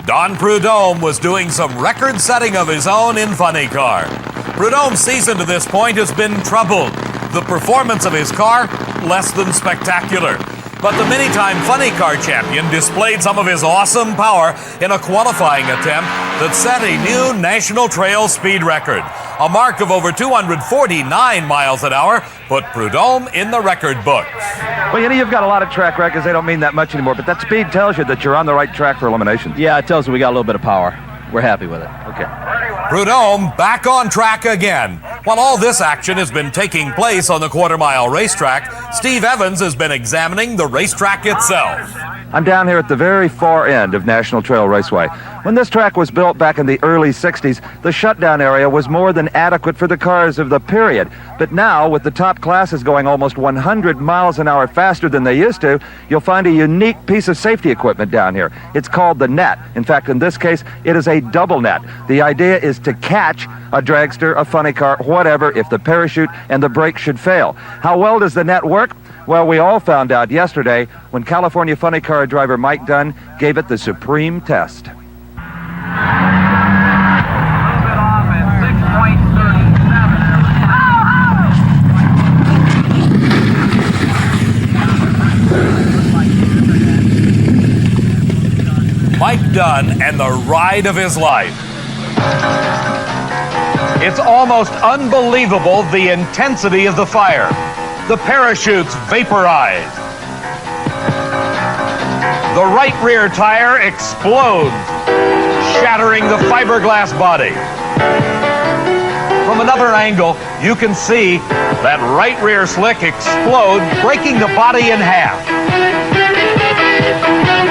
Don Prudhomme was doing some record-setting of his own in funny car. Prudhomme's season to this point has been troubled. The performance of his car, less than spectacular. But the many-time funny car champion displayed some of his awesome power in a qualifying attempt that set a new national trail speed record. A mark of over 249 miles an hour put Prudhomme in the record books. Well, you've got a lot of track records. They don't mean that much anymore, but that speed tells you that you're on the right track for eliminations. Yeah, it tells you we got a little bit of power. We're happy with it. Okay. Prudhomme back on track again. While all this action has been taking place on the quarter-mile racetrack, Steve Evans has been examining the racetrack itself. I'm down here at the very far end of National Trail Raceway. When this track was built back in the early 60s, the shutdown area was more than adequate for the cars of the period. But now, with the top classes going almost 100 miles an hour faster than they used to, you'll find a unique piece of safety equipment down here. It's called the net. In fact, in this case, it is a double net. The idea is to catch a dragster, a funny car, whatever, if the parachute and the brake should fail. How well does the net work? Well, we all found out yesterday when California funny car driver Mike Dunn gave it the supreme test. Mike Dunn and the ride of his life. It's almost unbelievable the intensity of the fire. The parachutes vaporized. The right rear tire explodes, shattering the fiberglass body. From another angle, you can see that right rear slick explode, breaking the body in half.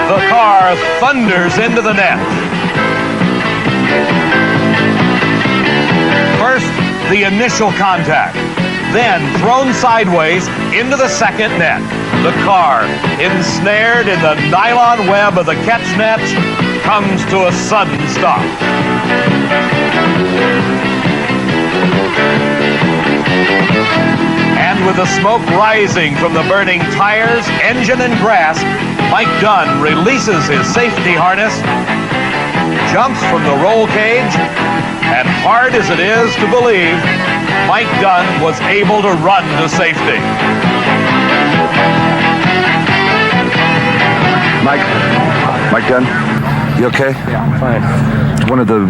The car thunders into the net. First, the initial contact. Then thrown sideways into the second net. The car, ensnared in the nylon web of the catch nets, comes to a sudden stop. And with the smoke rising from the burning tires, engine, and grass, Mike Dunn releases his safety harness, jumps from the roll cage, and hard as it is to believe, Mike Dunn was able to run to safety. Mike Dunn, you okay? Yeah, I'm fine. It's one of the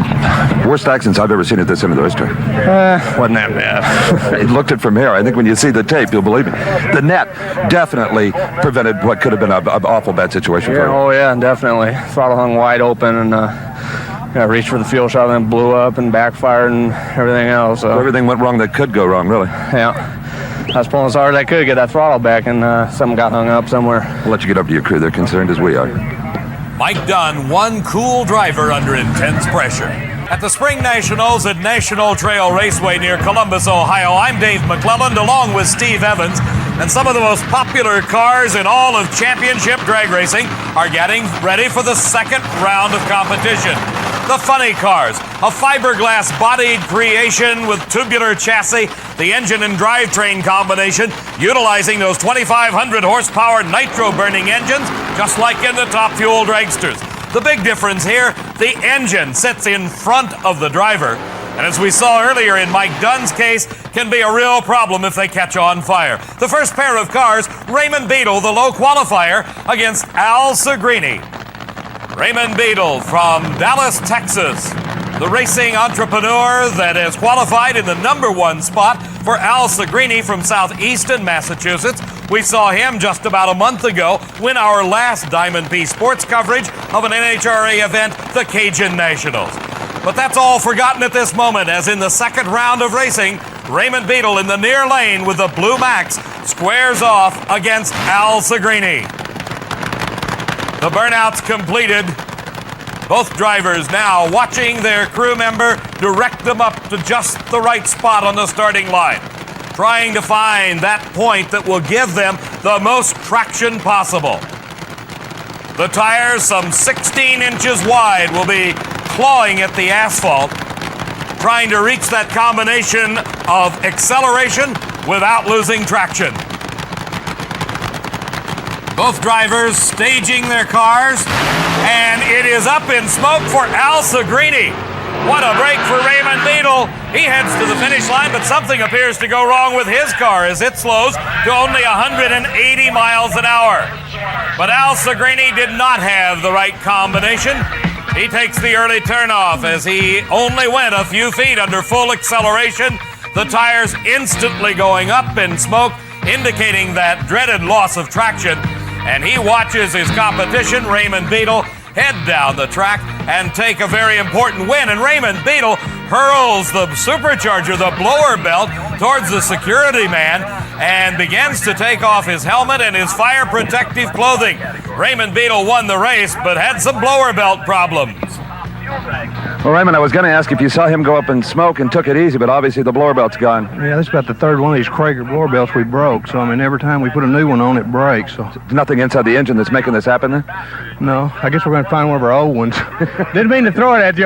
worst accidents I've ever seen at this end of the racetrack. Wasn't that bad. It looked it from here. I think when you see the tape, you'll believe me. The net definitely prevented what could have been an awful bad situation for you. Oh, yeah, definitely. Throttle hung wide open, and I reached for the fuel shot, and then blew up and backfired and everything else. So Everything went wrong that could go wrong, really. yeah. I was pulling as hard as I could to get that throttle back, and something got hung up somewhere. We'll let you get up to your crew. They're concerned as we are. Mike Dunn, one cool driver under intense pressure. At the Spring Nationals at National Trail Raceway near Columbus, Ohio, I'm Dave McClelland along with Steve Evans, and some of the most popular cars in all of championship drag racing are getting ready for the second round of competition. The funny cars, a fiberglass-bodied creation with tubular chassis, the engine and drivetrain combination, utilizing those 2,500 horsepower nitro-burning engines, just like in the top fuel dragsters. The big difference here, the engine sits in front of the driver, and as we saw earlier in Mike Dunn's case, can be a real problem if they catch on fire. The first pair of cars, Raymond Beadle, the low qualifier, against Al Segrini. Raymond Beadle from Dallas, Texas, the racing entrepreneur that has qualified in the #1 spot for Al Segrini from southeastern Massachusetts. We saw him just about a month ago win our last Diamond P Sports coverage of an NHRA event, the Cajun Nationals. But that's all forgotten at this moment, as in the second round of racing, Raymond Beadle in the near lane with the Blue Max squares off against Al Segrini. The burnout's completed. Both drivers now watching their crew member direct them up to just the right spot on the starting line, trying to find that point that will give them the most traction possible. The tires, some 16 inches wide, will be clawing at the asphalt, trying to reach that combination of acceleration without losing traction. Both drivers staging their cars And it is up in smoke for Al Segrini. What a break for Raymond Beadle. He heads to the finish line, but something appears to go wrong with his car as it slows to only 180 miles an hour. But Al Segrini did not have the right combination. He takes the early turnoff as he only went a few feet under full acceleration. The tires instantly going up in smoke, indicating that dreaded loss of traction. And he watches his competition, Raymond Beadle, head down the track and take a very important win. And Raymond Beadle hurls the supercharger, the blower belt, towards the security man and begins to take off his helmet and his fire protective clothing. Raymond Beadle won the race, but had some blower belt problems. Well, Raymond, I was going to ask if you saw him go up in smoke and took it easy, but obviously the blower belt's gone. Yeah, this is about the third one of these Krager blower belts we broke. So, I mean, every time we put a new one on, it breaks. So, There's nothing inside the engine that's making this happen then? no, I guess we're going to find one of our old ones. Didn't mean to throw it at you.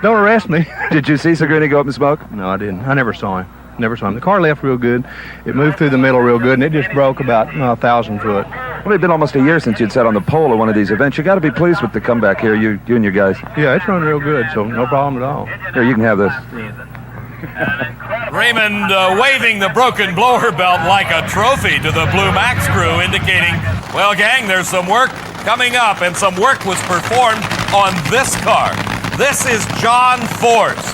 Don't arrest me. Did you see Segrini go up in smoke? No, I didn't. I never saw him. Never saw him. The car left real good. It moved through the middle real good, and it just broke about 1,000 foot. Well, it'd been almost a year since you'd sat on the pole at one of these events. You got to be pleased with the comeback here, you and your guys. Yeah, it's running real good, so no problem at all. Here, you can have this. Raymond waving the broken blower belt like a trophy to the Blue Max crew, indicating, well, gang, there's some work coming up, and some work was performed on this car. This is John Force.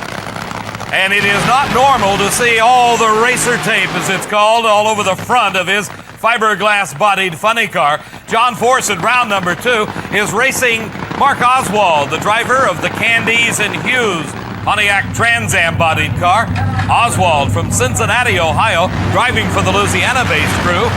And it is not normal to see all the racer tape, as it's called, all over the front of his fiberglass-bodied funny car. John Force in round number 2 is racing Mark Oswald, the driver of the Candies and Hughes Pontiac Trans Am-bodied car. Oswald from Cincinnati, Ohio, driving for the Louisiana-based crew,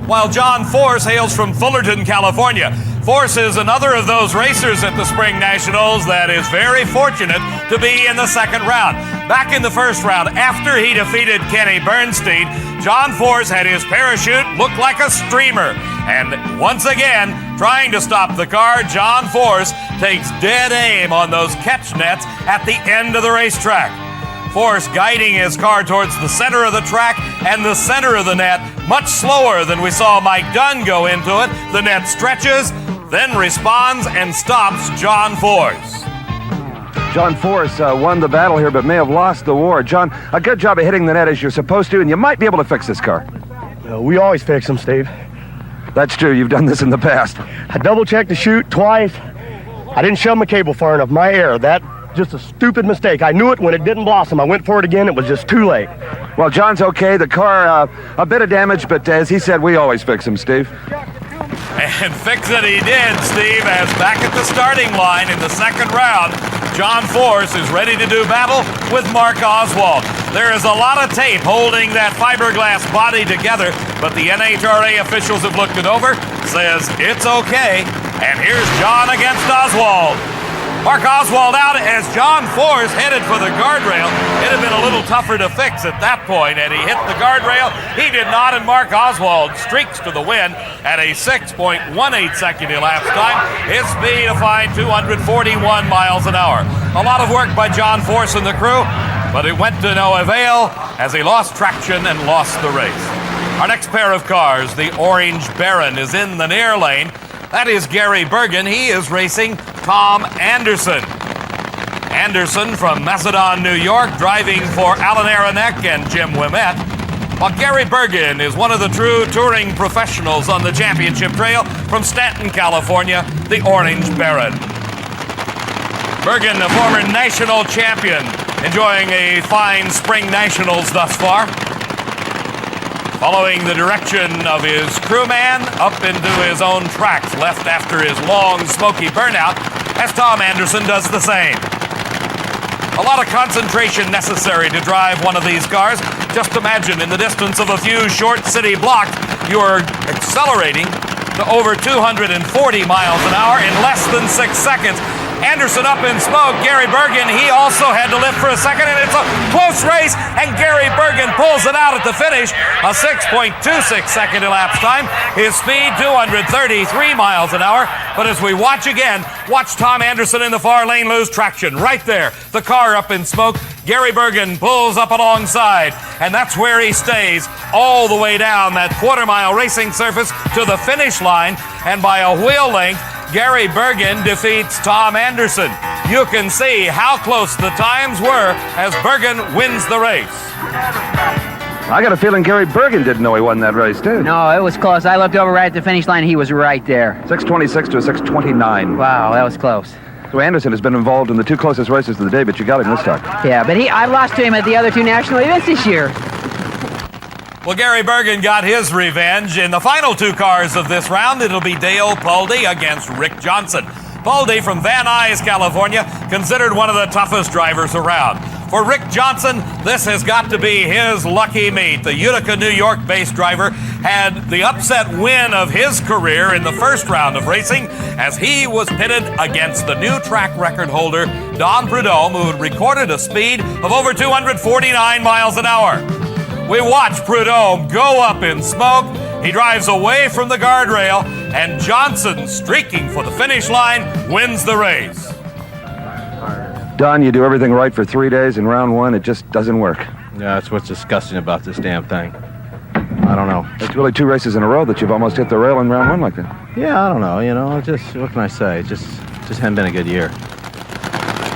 while John Force hails from Fullerton, California. Force is another of those racers at the Spring Nationals that is very fortunate to be in the second round. Back in the first round, after he defeated Kenny Bernstein, John Force had his parachute look like a streamer. And once again, trying to stop the car, John Force takes dead aim on those catch nets at the end of the racetrack. Force guiding his car towards the center of the track and the center of the net, much slower than we saw Mike Dunn go into it. The net stretches, then responds and stops John Force. John Force won the battle here, but may have lost the war. John, a good job of hitting the net as you're supposed to, and you might be able to fix this car. We always fix them, Steve. That's true. You've done this in the past. I double-checked the chute twice. I didn't shove my cable far enough. My error. That just a stupid mistake. I knew it when it didn't blossom. I went for it again. It was just too late. Well, John's okay. The car, a bit of damage, but as he said, we always fix them, Steve. And fix it he did, Steve, as back at the starting line in the second round, John Force is ready to do battle with Mark Oswald. There is a lot of tape holding that fiberglass body together, but the NHRA officials have looked it over, says it's okay. And here's John against Oswald. Mark Oswald out as John Force headed for the guardrail. It had been a little tougher to fix at that point, and he hit the guardrail. He did not, and Mark Oswald streaks to the win at a 6.18 second elapsed time. His speed a fine 241 miles an hour. A lot of work by John Force and the crew, but it went to no avail as he lost traction and lost the race. Our next pair of cars, the Orange Baron, is in the near lane. That is Gary Bergen. He is racing Tom Anderson. Anderson from Macedon, New York, driving for Alan Aronek and Jim Wimette. While Gary Bergen is one of the true touring professionals on the championship trail from Stanton, California, the Orange Baron. Bergen, a former national champion, enjoying a fine spring nationals thus far. Following the direction of his crewman up into his own tracks, left after his long, smoky burnout, as Tom Anderson does the same. A lot of concentration necessary to drive one of these cars. Just imagine in the distance of a few short city blocks, you are accelerating to over 240 miles an hour in less than 6 seconds. Anderson up in smoke. Gary Bergen, he also had to lift for a second, and it's a close race, and Gary Bergen pulls it out at the finish. A 6.26 second elapsed time. His speed, 233 miles an hour. But as we watch again, watch Tom Anderson in the far lane lose traction. Right there, the car up in smoke. Gary Bergen pulls up alongside, and that's where he stays all the way down that quarter-mile racing surface to the finish line, and by a wheel length, Gary Bergen defeats Tom Anderson. You can see how close the times were as Bergen wins the race. I got a feeling Gary Bergen didn't know he won that race, too. No, it was close. I looked over right at the finish line. He was right there. 6:26 to a 6:29. Wow, that was close. So Anderson has been involved in the two closest races of the day, but you got him this time. Yeah, but I lost to him at the other two national events this year. Well, Gary Bergen got his revenge. In the final two cars of this round, it'll be Dale Pulde against Rick Johnson. Pulde from Van Nuys, California, considered one of the toughest drivers around. For Rick Johnson, this has got to be his lucky meet. The Utica, New York-based driver had the upset win of his career in the first round of racing as he was pitted against the new track record holder, Don Prudhomme, who had recorded a speed of over 249 miles an hour. We watch Prudhomme go up in smoke. He drives away from the guardrail, and Johnson, streaking for the finish line, wins the race. Don, you do everything right for 3 days. In round one, it just doesn't work. Yeah, that's what's disgusting about this damn thing. I don't know. It's really 2 races in a row that you've almost hit the rail in round one like that. Yeah, I don't know. You know, just what can I say? Just hasn't been a good year.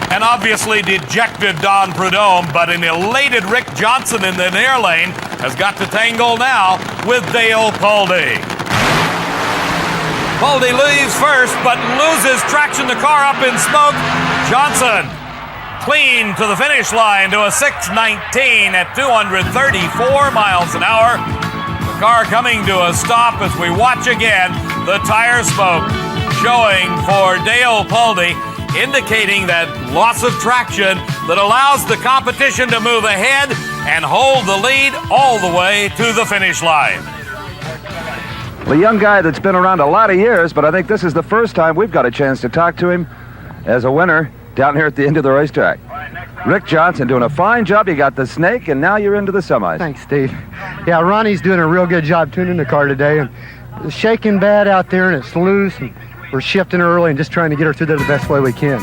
An obviously dejected Don Prudhomme, but an elated Rick Johnson in the near lane has got to tangle now with Dale Pulde. Pulde leaves first, but loses traction. The car up in smoke. Johnson clean to the finish line to a 6:19 at 234 miles an hour. The car coming to a stop as we watch again the tire smoke showing for Dale Pulde, indicating that loss of traction that allows the competition to move ahead and hold the lead all the way to the finish line. The young guy that's been around a lot of years, but I think this is the first time we've got a chance to talk to him as a winner down here at the end of the racetrack. Rick Johnson doing a fine job. You got the snake, and now you're into the semis. Thanks, Steve. Yeah, Ronnie's doing a real good job tuning the car today, and it's shaking bad out there, and it's loose, and we're shifting early and just trying to get her through there the best way we can.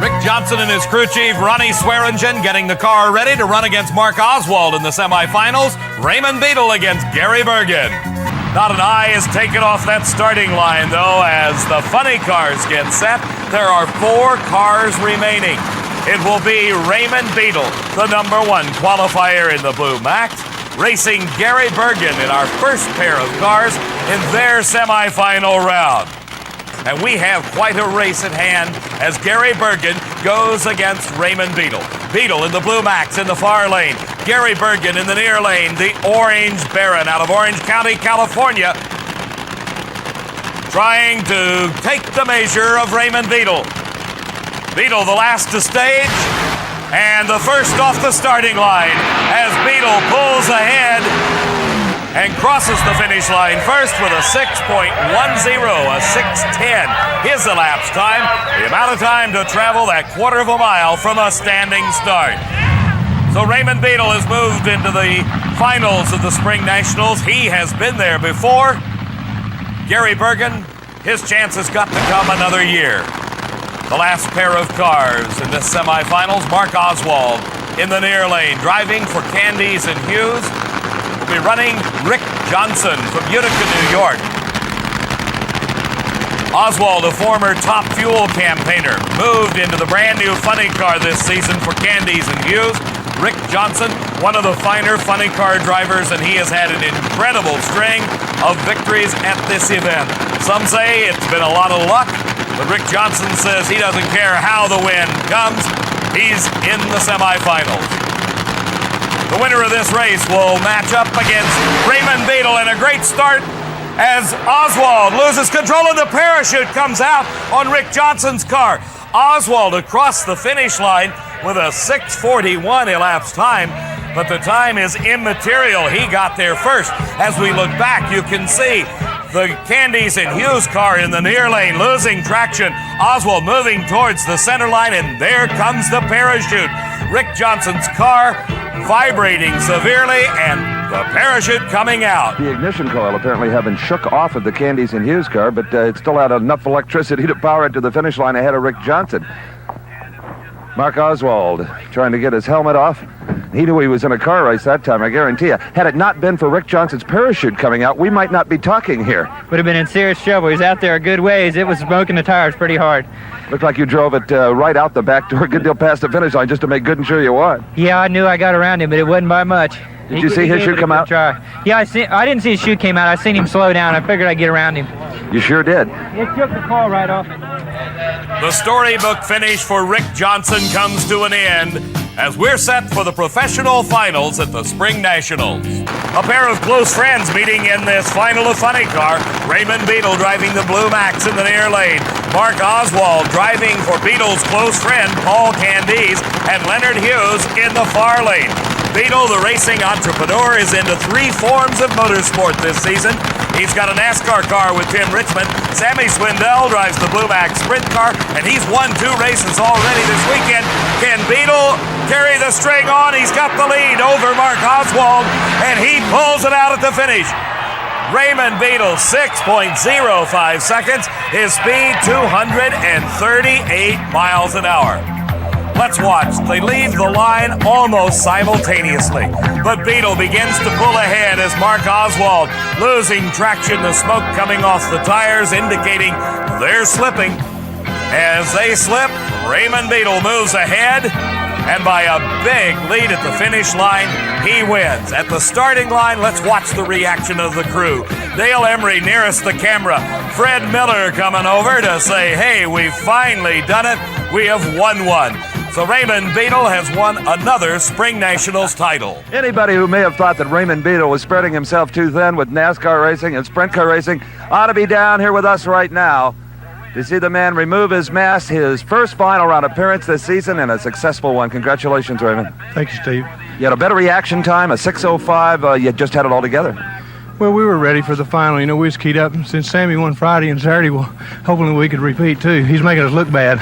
Rick Johnson and his crew chief, Ronnie Swearingen, getting the car ready to run against Mark Oswald in the semifinals. Raymond Beadle against Gary Bergen. Not an eye is taken off that starting line, though, as the funny cars get set. There are 4 cars remaining. It will be Raymond Beadle, the #1 qualifier in the Blue Max, racing Gary Bergen in our first pair of cars in their semifinal round. And we have quite a race at hand as Gary Bergen goes against Raymond Beadle. Beadle in the Blue Max in the far lane. Gary Bergen in the near lane, the Orange Baron out of Orange County, California, trying to take the measure of Raymond Beadle. Beadle the last to stage, and the first off the starting line as Beadle pulls ahead and crosses the finish line first with a 6.10, a 6:10. His elapsed time, the amount of time to travel that quarter of a mile from a standing start. So Raymond Beadle has moved into the finals of the Spring Nationals. He has been there before. Gary Bergen, his chance has got to come another year. The last pair of cars in the semifinals, Mark Oswald in the near lane, driving for Candies and Hughes. Will be running Rick Johnson from Utica, New York. Oswald, a former Top Fuel campaigner, moved into the brand new funny car this season for Candies and Hughes. Rick Johnson, one of the finer funny car drivers, and he has had an incredible string of victories at this event. Some say it's been a lot of luck, but Rick Johnson says he doesn't care how the win comes. He's in the semifinals. The winner of this race will match up against Raymond Beadle in a great start as Oswald loses control and the parachute comes out on Rick Johnson's car. Oswald across the finish line with a 6:41 elapsed time, but the time is immaterial. He got there first. As we look back, you can see the Candies and Hughes car in the near lane losing traction. Oswald moving towards the center line, and there comes the parachute. Rick Johnson's car vibrating severely, and the parachute coming out. The ignition coil apparently having shook off of the Candies and Hughes car, but it still had enough electricity to power it to the finish line ahead of Rick Johnson. Mark Oswald trying to get his helmet off. He knew he was in a car race that time, I guarantee you. Had it not been for Rick Johnson's parachute coming out, we might not be talking here. Would have been in serious trouble. He's out there a good ways. It was smoking the tires pretty hard. Looked like you drove it right out the back door, a good deal past the finish line, just to make good and sure you won. Yeah, I knew I got around him, but it wasn't by much. Did you see his chute come out? Try. Yeah, I didn't see his chute came out. I seen him slow down. I figured I'd get around him. You sure did. It took the car right off. The storybook finish for Rick Johnson comes to an end as we're set for the professional finals at the Spring Nationals. A pair of close friends meeting in this final of Funny Car. Raymond Beadle driving the Blue Max in the near lane. Mark Oswald driving for Beadle's close friend Paul Candies, and Leonard Hughes in the far lane. Beadle, the racing entrepreneur, is into 3 forms of motorsport this season. He's got a NASCAR car with Tim Richmond. Sammy Swindell drives the Blue Max sprint car, and he's won 2 races already this weekend. Can Beadle carry the string on? He's got the lead over Mark Oswald, and he pulls it out at the finish. Raymond Beadle, 6.05 seconds. His speed, 238 miles an hour. Let's watch. They leave the line almost simultaneously. But Beadle begins to pull ahead as Mark Oswald, losing traction, the smoke coming off the tires indicating they're slipping. As they slip, Raymond Beadle moves ahead, and by a big lead at the finish line, he wins. At the starting line, let's watch the reaction of the crew. Dale Emery nearest the camera. Fred Miller coming over to say, hey, we've finally done it. We have won one. So Raymond Beadle has won another Spring Nationals title. Anybody who may have thought that Raymond Beadle was spreading himself too thin with NASCAR racing and sprint car racing ought to be down here with us right now to see the man remove his mask, his first final round appearance this season, and a successful one. Congratulations, Raymond. Thank you, Steve. You had a better reaction time, a 6:05. You just had it all together. Well, we were ready for the final. You know, we was keyed up since Sammy won Friday and Saturday. Well, hopefully we could repeat, too. He's making us look bad.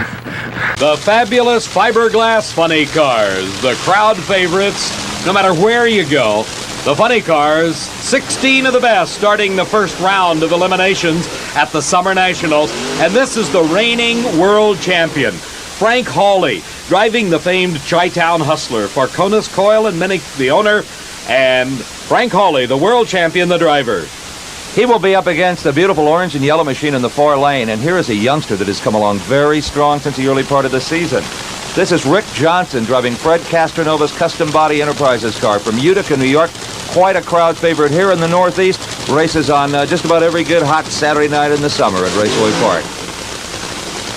The fabulous fiberglass funny cars, the crowd favorites, no matter where you go. The funny cars, 16 of the best starting the first round of eliminations at the Summer Nationals. And this is the reigning world champion, Frank Hawley, driving the famed Chi-Town Hustler for Conus Coil and Minnick, the owner, and Frank Hawley, the world champion, the driver. He will be up against the beautiful orange and yellow machine in the far lane, and here is a youngster that has come along very strong since the early part of the season. This is Rick Johnson driving Fred Castronova's Custom Body Enterprises car from Utica, New York. Quite a crowd favorite here in the Northeast. Races on just about every good hot Saturday night in the summer at Raceway Park.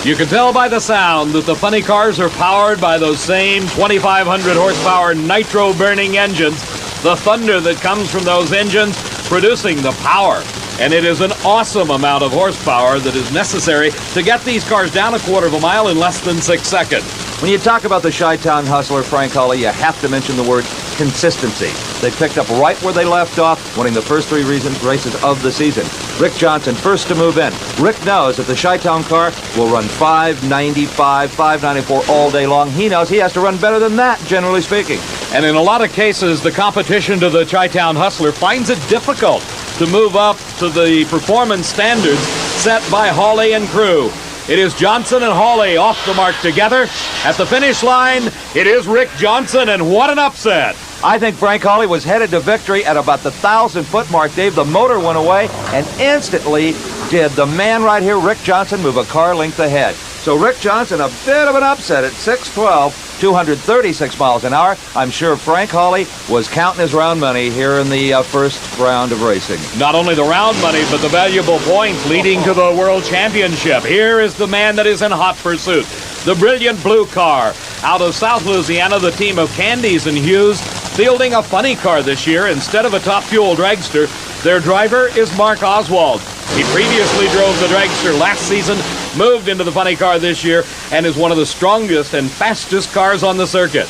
You can tell by the sound that the funny cars are powered by those same 2,500 horsepower nitro-burning engines. The thunder that comes from those engines producing the power. And it is an awesome amount of horsepower that is necessary to get these cars down a quarter of a mile in less than 6 seconds. When you talk about the Chi-Town Hustler, Frank Hawley, you have to mention the word consistency. They picked up right where they left off, winning the first 3 races of the season. Rick Johnson, first to move in. Rick knows that the Chi-Town car will run 595, 594 all day long. He knows he has to run better than that, generally speaking. And in a lot of cases, the competition to the Chi-Town Hustler finds it difficult to move up to the performance standards set by Hawley and crew. It is Johnson and Hawley off the mark together. At the finish line, it is Rick Johnson, and what an upset. I think Frank Hawley was headed to victory at about the 1,000-foot mark, Dave. The motor went away, and instantly did the man right here, Rick Johnson, move a car length ahead. So Rick Johnson, a bit of an upset at 6:12, 236 miles an hour. I'm sure Frank Hawley was counting his round money here in the first round of racing. Not only the round money, but the valuable points leading to the World Championship. Here is the man that is in hot pursuit. The brilliant blue car. Out of South Louisiana, the team of Candies and Hughes fielding a funny car this year instead of a top fuel dragster. Their driver is Mark Oswald. He previously drove the dragster last season, moved into the funny car this year, and is one of the strongest and fastest cars on the circuit.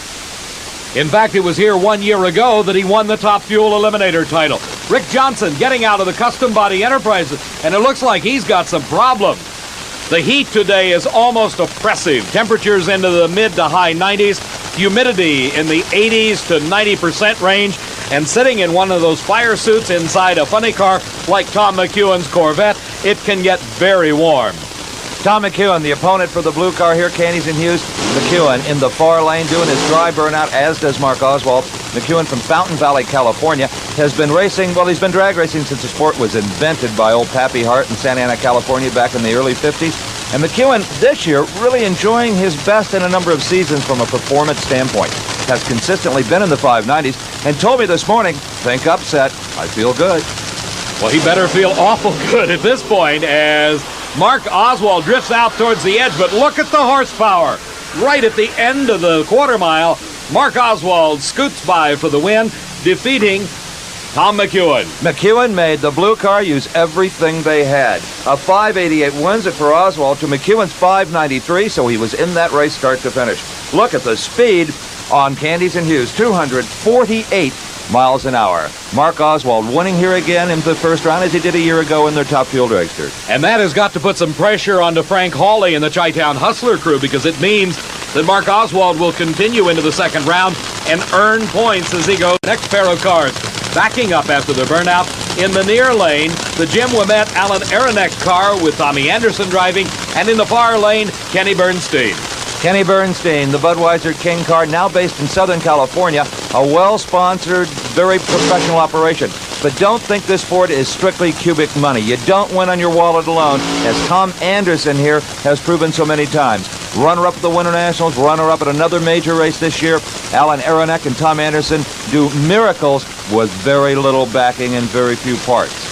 In fact, it was here 1 year ago that he won the Top Fuel Eliminator title. Rick Johnson getting out of the Custom Body Enterprises, and it looks like he's got some problems. The heat today is almost oppressive. Temperatures into the mid to high 90s, humidity in the 80s to 90% range, and sitting in one of those fire suits inside a funny car like Tom McEwen's Corvette, it can get very warm. Tom McEwen, the opponent for the blue car here, Candies and Hughes. McEwen in the far lane doing his dry burnout, as does Mark Oswald. McEwen from Fountain Valley, California, has been racing, well, he's been drag racing since the sport was invented by old Pappy Hart in Santa Ana, California back in the early 50s. And McEwen this year really enjoying his best in a number of seasons from a performance standpoint. Has consistently been in the 590s and told me this morning, think upset, I feel good. Well, he better feel awful good at this point as Mark Oswald drifts out towards the edge, but look at the horsepower. Right at the end of the quarter mile, Mark Oswald scoots by for the win, defeating Tom McEwen. McEwen made the blue car use everything they had. A 588 wins it for Oswald to McEwen's 593, so he was in that race start to finish. Look at the speed on Candies and Hughes, 248 miles an hour. Mark Oswald winning here again in the first round as he did a year ago in their Top Fuel dragster. And that has got to put some pressure onto Frank Hawley and the Chi-Town Hustler crew, because it means that Mark Oswald will continue into the second round and earn points as he goes. Next pair of cars backing up after the burnout. In the near lane, the Jim Ouimet Alan Aronek car with Tommy Anderson driving, and in the far lane, Kenny Bernstein. Kenny Bernstein, the Budweiser King car, now based in Southern California, a well-sponsored, very professional operation. But don't think this sport is strictly cubic money. You don't win on your wallet alone, as Tom Anderson here has proven so many times. Runner-up at the Winter Nationals, runner-up at another major race this year. Alan Aronek and Tom Anderson do miracles with very little backing and very few parts.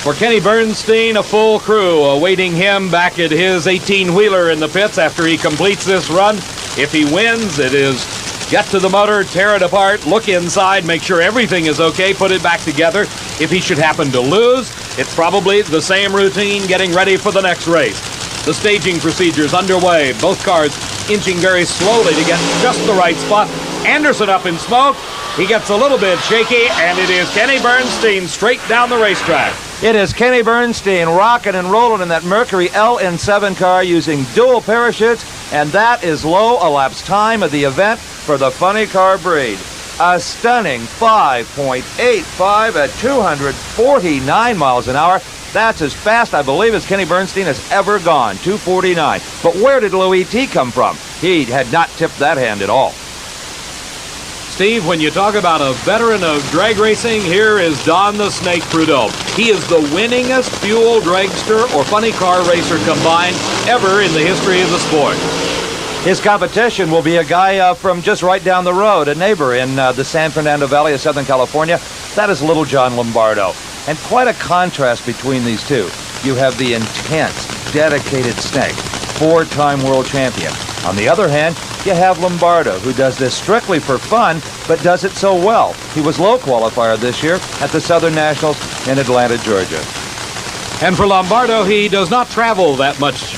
For Kenny Bernstein, a full crew awaiting him back at his 18-wheeler in the pits after he completes this run. If he wins, it is get to the motor, tear it apart, look inside, make sure everything is okay, put it back together. If he should happen to lose, it's probably the same routine getting ready for the next race. The staging procedure's underway, both cars inching very slowly to get just the right spot. Anderson up in smoke, he gets a little bit shaky, and it is Kenny Bernstein straight down the racetrack. It is Kenny Bernstein rocking and rolling in that Mercury LN7 car using dual parachutes, and that is low elapsed time of the event for the funny car breed. A stunning 5.85 at 249 miles an hour. That's as fast, I believe, as Kenny Bernstein has ever gone, 249. But where did Louis T come from? He had not tipped that hand at all. Steve, when you talk about a veteran of drag racing, here is Don the Snake Prudhomme. He is the winningest fuel dragster or funny car racer combined ever in the history of the sport. His competition will be a guy from just right down the road, a neighbor in the San Fernando Valley of Southern California. That is Little John Lombardo. And quite a contrast between these two. You have the intense, dedicated Snake, four-time world champion. On the other hand, you have Lombardo, who does this strictly for fun, but does it so well. He was low qualifier this year at the Southern Nationals in Atlanta, Georgia. And for Lombardo, he does not travel that much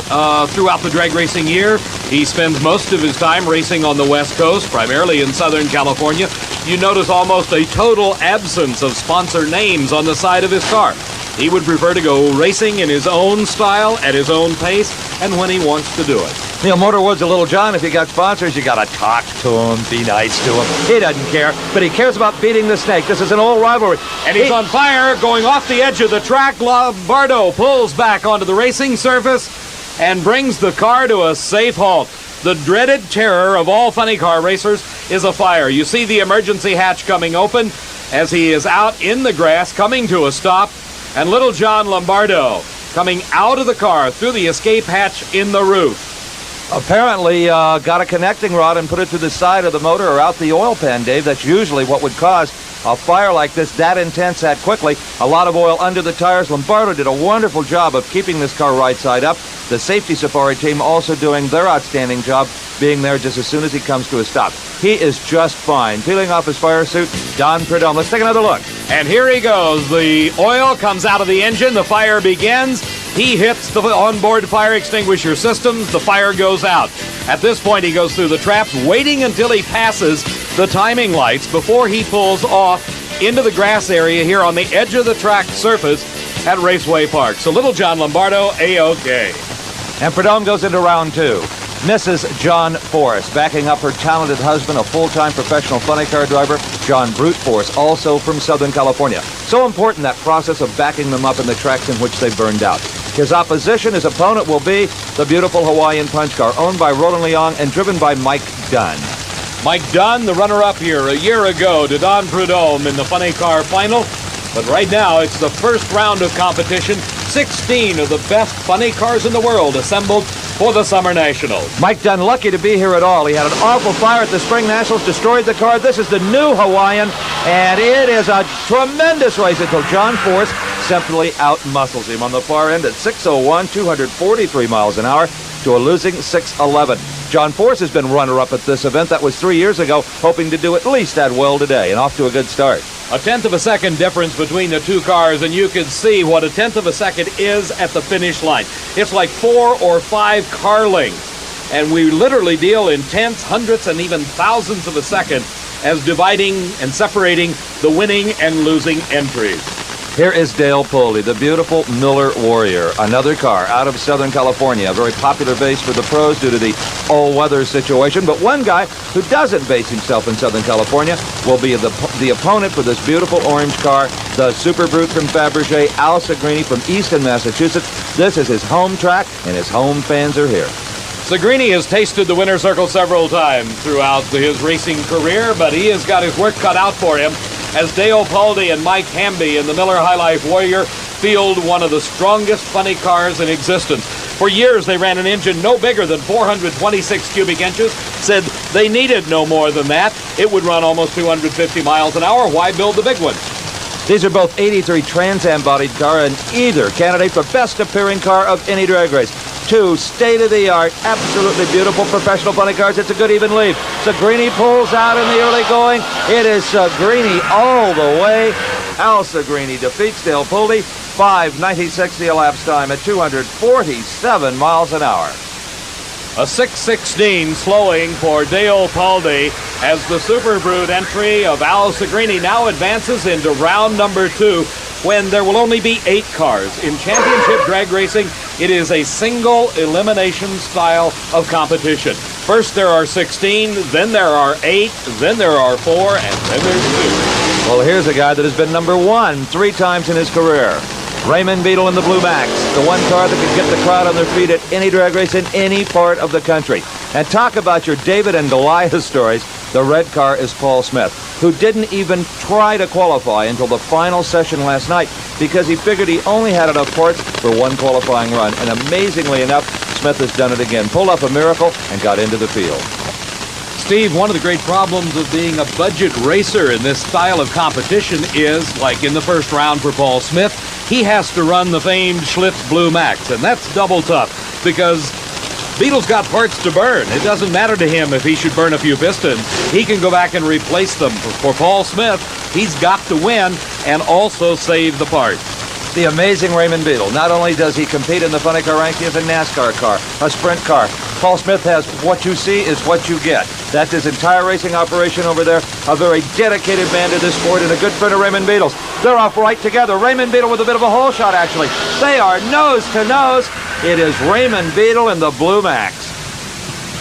throughout the drag racing year. He spends most of his time racing on the West Coast, primarily in Southern California. You notice almost a total absence of sponsor names on the side of his car. He would prefer to go racing in his own style, at his own pace, and when he wants to do it. Neil Motorwood's a Little John. If you got sponsors, you got to talk to him, be nice to him. He doesn't care, but he cares about beating the Snake. This is an old rivalry. And he's on fire, going off the edge of the track. Lombardo pulls back onto the racing surface and brings the car to a safe halt. The dreaded terror of all funny car racers is a fire. You see the emergency hatch coming open as he is out in the grass, coming to a stop. And Little John Lombardo coming out of the car through the escape hatch in the roof. Apparently got a connecting rod and put it to the side of the motor or out the oil pan, Dave. That's usually what would cause a fire like this, that intense, that quickly. A lot of oil under the tires. Lombardo did a wonderful job of keeping this car right side up. The safety safari team also doing their outstanding job, being there just as soon as he comes to a stop. He is just fine. Peeling off his fire suit, Don Prudhomme. Let's take another look. And here he goes. The oil comes out of the engine. The fire begins. He hits the onboard fire extinguisher systems. The fire goes out. At this point, he goes through the traps, waiting until he passes the timing lights before he pulls off into the grass area here on the edge of the track surface at Raceway Park. So Little John Lombardo, A-OK. And Prudhomme goes into round two. Mrs. John Force, backing up her talented husband, a full-time professional funny car driver, John Brute Force, also from Southern California. So important, that process of backing them up in the tracks in which they burned out. His opposition, his opponent, will be the beautiful Hawaiian Punch Car, owned by Roland Leong and driven by Mike Dunn. Mike Dunn, the runner-up here a year ago to Don Prudhomme in the funny car final. But right now, it's the first round of competition. 16 of the best funny cars in the world assembled for the Summer Nationals. Mike Dunn, lucky to be here at all. He had an awful fire at the Spring Nationals, destroyed the car. This is the new Hawaiian, and it is a tremendous race until John Force simply out-muscles him on the far end at 6:01, 243 miles an hour to a losing 6:11. John Force has been runner-up at this event. That was 3 years ago, hoping to do at least that well today, and off to a good start. A tenth of a second difference between the two cars, and you can see what a tenth of a second is at the finish line. It's like 4 or 5 car lengths, and we literally deal in tenths, hundredths, and even thousandths of a second as dividing and separating the winning and losing entries. Here is Dale Pulley, the beautiful Miller Warrior, another car out of Southern California, a very popular base for the pros due to the all-weather situation. But one guy who doesn't base himself in Southern California will be the opponent for this beautiful orange car, the Super Brute from Fabergé, Al Segrini from Easton, Massachusetts. This is his home track, and his home fans are here. Segrini has tasted the winner's circle several times throughout his racing career, but he has got his work cut out for him as Dale Pulley and Mike Hamby in the Miller High Life Warrior field one of the strongest funny cars in existence. For years, they ran an engine no bigger than 426 cubic inches, said they needed no more than that. It would run almost 250 miles an hour. Why build the big one? These are both 83 Trans Am bodied car, and either candidate for best appearing car of any drag race. 2 state-of-the-art, absolutely beautiful professional funny cars. It's a good even lead. Segrini pulls out in the early going. It is Segrini all the way. Al Segrini defeats Dale Pulley. 5:96 the elapsed time at 247 miles an hour. A 6:16 slowing for Dale Pulley as the Super Brute entry of Al Segrini now advances into round number 2 when there will only be 8 cars. In championship drag racing, it is a single elimination style of competition. First there are 16, then there are 8, then there are 4, and then there's 2. Well, here's a guy that has been number 1 3 times in his career. Raymond Beadle in the Blue Max, the one car that could get the crowd on their feet at any drag race in any part of the country. And talk about your David and Goliath stories. The red car is Paul Smith, who didn't even try to qualify until the final session last night because he figured he only had enough parts for one qualifying run. And amazingly enough, Smith has done it again. Pulled off a miracle and got into the field. Steve, one of the great problems of being a budget racer in this style of competition is, like in the first round for Paul Smith, he has to run the famed Schlitz Blue Max, and that's double tough because Beadle's got parts to burn. It doesn't matter to him if he should burn a few pistons. He can go back and replace them. For Paul Smith, he's got to win and also save the parts. The amazing Raymond Beadle. Not only does he compete in the funny car rank, he has a NASCAR car, a sprint car. Paul Smith has what you see is what you get. That's his entire racing operation over there. A very dedicated man to this sport and a good friend of Raymond Beadle's. They're off right together. Raymond Beadle with a bit of a hole shot, actually. They are nose to nose. It is Raymond Beadle in the Blue Max.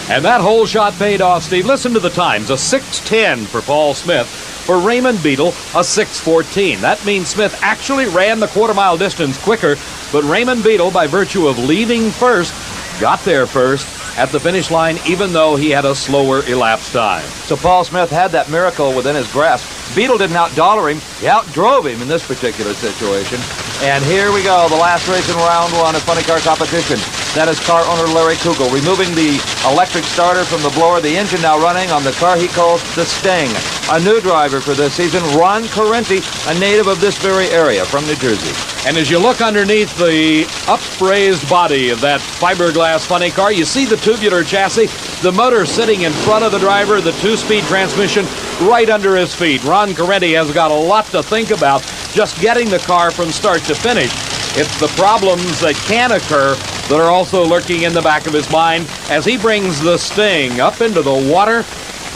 And that hole shot paid off, Steve. Listen to the times. A 6:10 for Paul Smith. For Raymond Beadle, a 6:14. That means Smith actually ran the quarter-mile distance quicker, but Raymond Beadle, by virtue of leaving first, got there first at the finish line, even though he had a slower elapsed time. So Paul Smith had that miracle within his grasp. Beadle didn't outdollar him. He outdrove him in this particular situation. And here we go, the last race in round 1 of funny car competition. That is car owner Larry Kugel removing the electric starter from the blower. The engine now running on the car he calls the Sting. A new driver for this season, Ron Correnti, a native of this very area from New Jersey. And as you look underneath the upraised body of that fiberglass funny car, you see the tubular chassis, the motor sitting in front of the driver, the 2-speed transmission right under his feet. Ron Correnti has got a lot to think about just getting the car from start to finish. It's the problems that can occur that are also lurking in the back of his mind as he brings the Sting up into the water,